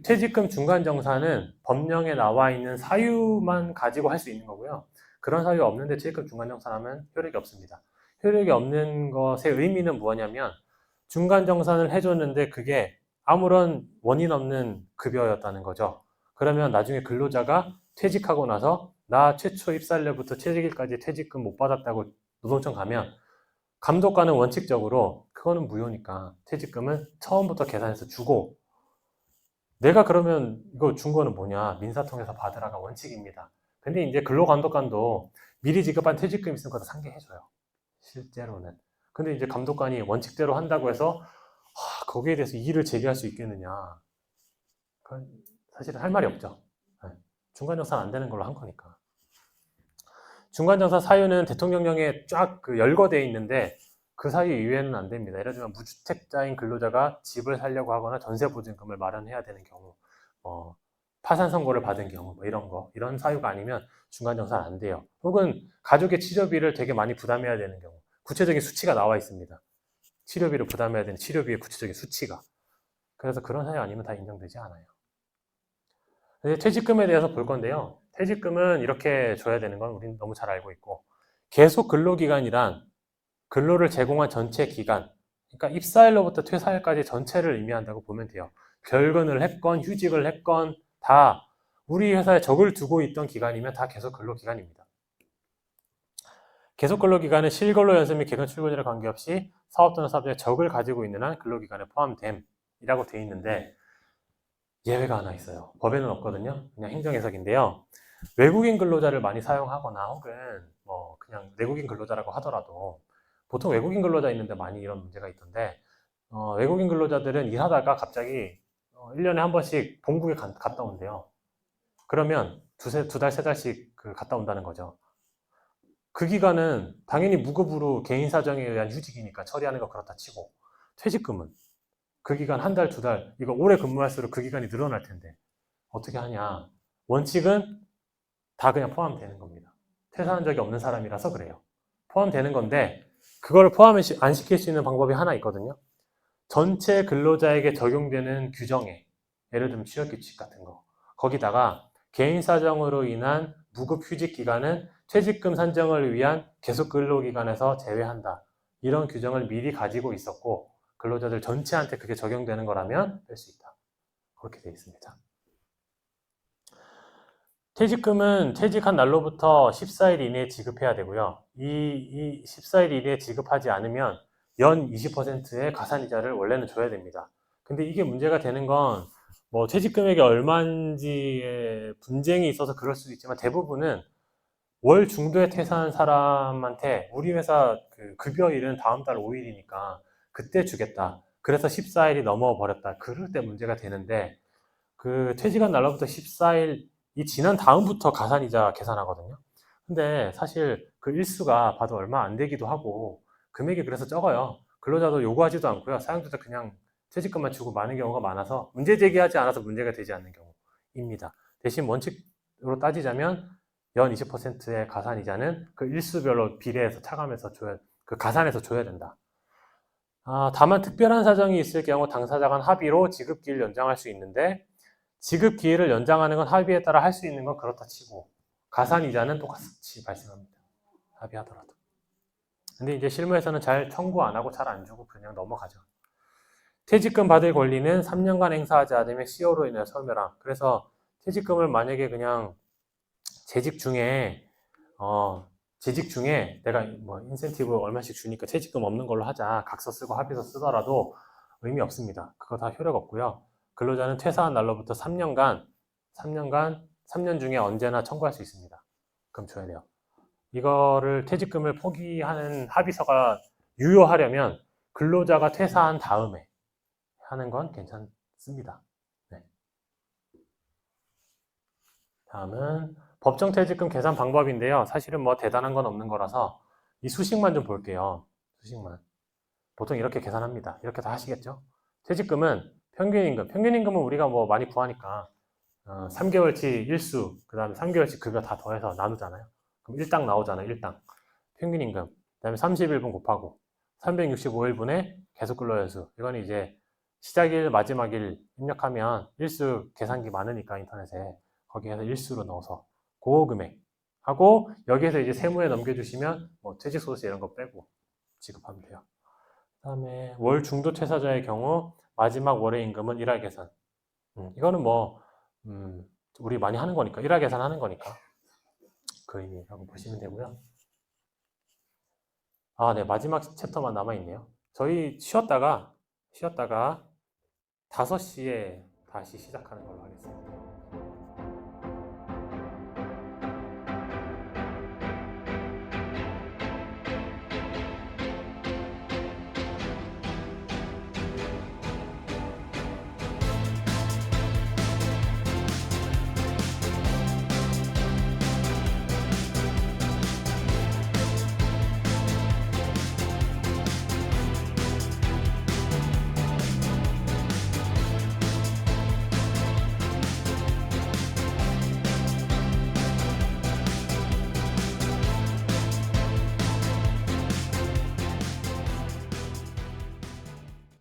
Speaker 1: 퇴직금 중간정산은 법령에 나와 있는 사유만 가지고 할 수 있는 거고요. 그런 사유 없는데 퇴직금 중간정산하면 효력이 없습니다. 효력이 없는 것의 의미는 뭐냐면 중간정산을 해줬는데 그게 아무런 원인 없는 급여였다는 거죠. 그러면 나중에 근로자가 퇴직하고 나서 나 최초 입사일부터 퇴직일까지 퇴직금 못 받았다고 노동청 가면 감독관은 원칙적으로 그거는 무효니까 퇴직금은 처음부터 계산해서 주고, 내가 그러면 이거 준 거는 뭐냐, 민사통해서 받으라가 원칙입니다. 근데 이제 근로감독관도 미리 지급한 퇴직금 있으면 그거 상기해줘요, 실제로는. 근데 이제 감독관이 원칙대로 한다고 해서 거기에 대해서 이의를 제기할 수 있겠느냐, 그건 사실은 할 말이 없죠. 중간정산 안 되는 걸로 한 거니까. 중간정산 사유는 대통령령에 쫙 열거되어 있는데 그 사유 이외에는 안 됩니다. 예를 들면 무주택자인 근로자가 집을 살려고 하거나 전세보증금을 마련해야 되는 경우, 파산 선고를 받은 경우, 이런 사유가 아니면 중간정산 안 돼요. 혹은 가족의 치료비를 되게 많이 부담해야 되는 경우, 구체적인 수치가 나와 있습니다. 치료비를 부담해야 되는 치료비의 구체적인 수치가. 그래서 그런 사유 아니면 다 인정되지 않아요. 퇴직금에 대해서 볼 건데요. 퇴직금은 이렇게 줘야 되는 건 우리는 너무 잘 알고 있고, 계속 근로기간이란 근로를 제공한 전체 기간, 그러니까 입사일로부터 퇴사일까지 전체를 의미한다고 보면 돼요. 결근을 했건 휴직을 했건 다 우리 회사에 적을 두고 있던 기간이면 다 계속 근로기간입니다. 계속 근로기간은 실근로 연수 및 개근 출근이라 관계없이 사업 또는 사업장에 적을 가지고 있는 한 근로기간에 포함됨이라고 되어 있는데 예외가 하나 있어요. 법에는 없거든요. 그냥 행정해석인데요. 외국인 근로자를 많이 사용하거나 혹은 그냥 내국인 근로자라고 하더라도 보통 외국인 근로자 있는데 많이 이런 문제가 있던데, 외국인 근로자들은 일하다가 갑자기 1년에 한 번씩 본국에 갔다 온대요. 그러면 두 달, 세 달씩 갔다 온다는 거죠. 그 기간은 당연히 무급으로 개인 사정에 의한 휴직이니까 처리하는 거 그렇다 치고, 퇴직금은 그 기간 한 달, 두 달, 이거 오래 근무할수록 그 기간이 늘어날 텐데 어떻게 하냐. 원칙은 다 그냥 포함되는 겁니다. 퇴사한 적이 없는 사람이라서 그래요. 포함되는 건데 그걸 포함 안 시킬 수 있는 방법이 하나 있거든요. 전체 근로자에게 적용되는 규정에, 예를 들면 취업규칙 같은 거, 거기다가 개인 사정으로 인한 무급 휴직 기간은 퇴직금 산정을 위한 계속 근로기간에서 제외한다. 이런 규정을 미리 가지고 있었고 근로자들 전체한테 그게 적용되는 거라면 뺄 수 있다. 그렇게 되어 있습니다. 퇴직금은 퇴직한 날로부터 14일 이내에 지급해야 되고요. 이 14일 이내에 지급하지 않으면 연 20%의 가산이자를 원래는 줘야 됩니다. 근데 이게 문제가 되는 건 퇴직 금액이 얼마인지에 분쟁이 있어서 그럴 수도 있지만 대부분은 월 중도에 퇴사한 사람한테 우리 회사 급여일은 다음 달 5일이니까 그때 주겠다. 그래서 14일이 넘어버렸다. 그럴 때 문제가 되는데 그 퇴직한 날로부터 14일이 지난 다음부터 가산이자 계산하거든요. 근데 사실 그 일수가 봐도 얼마 안 되기도 하고 금액이 그래서 적어요. 근로자도 요구하지도 않고요. 사용자도 그냥 퇴직금만 주고 마는 경우가 많아서 문제 제기하지 않아서 문제가 되지 않는 경우입니다. 대신 원칙으로 따지자면 연 20%의 가산이자는 그 일수별로 비례해서 차감해서 그 가산해서 줘야 된다. 다만 특별한 사정이 있을 경우 당사자 간 합의로 지급기를 연장할 수 있는데 지급 기일을 연장하는 건 합의에 따라 할 수 있는 건 그렇다 치고 가산이자는 똑같이 발생합니다. 합의하더라도. 근데 이제 실무에서는 잘 청구 안 하고 잘 안 주고 그냥 넘어가죠. 퇴직금 받을 권리는 3년간 행사하지 않으면 CO로 인해 소멸함. 그래서 퇴직금을 만약에 그냥 재직 중에 내가 뭐 인센티브 얼마씩 주니까 퇴직금 없는 걸로 하자. 각서 쓰고 합의서 쓰더라도 의미 없습니다. 그거 다 효력 없고요. 근로자는 퇴사한 날로부터 3년 중에 언제나 청구할 수 있습니다. 그럼 줘야 돼요. 이거를 퇴직금을 포기하는 합의서가 유효하려면 근로자가 퇴사한 다음에 하는 건 괜찮습니다. 네. 다음은 법정 퇴직금 계산 방법인데요. 사실은 뭐 대단한 건 없는 거라서 이 수식만 좀 볼게요. 수식만. 보통 이렇게 계산합니다. 이렇게 다 하시겠죠? 퇴직금은 평균임금은 우리가 뭐 많이 구하니까 3개월치 일수, 그 다음에 3개월치 급여 다 더해서 나누잖아요. 그럼 1당 나오잖아요. 1당. 평균임금. 그 다음에 30일분 곱하고 365일분의 계속근로연수. 이건 이제 시작일, 마지막일 입력하면 일수 계산기 많으니까 인터넷에 거기에서 일수로 넣어서 그 금액 하고 여기에서 이제 세무에 넘겨주시면 뭐 퇴직소득세 이런 거 빼고 지급하면 돼요. 그 다음에 월 중도 퇴사자의 경우 마지막 월의 임금은 일할 계산. 이거는 뭐 우리 많이 하는 거니까 일할 계산하는 거니까 그 의미라고 보시면 되고요. 네, 마지막 챕터만 남아있네요. 저희 쉬었다가 5시에 다시 시작하는 걸로 하겠습니다.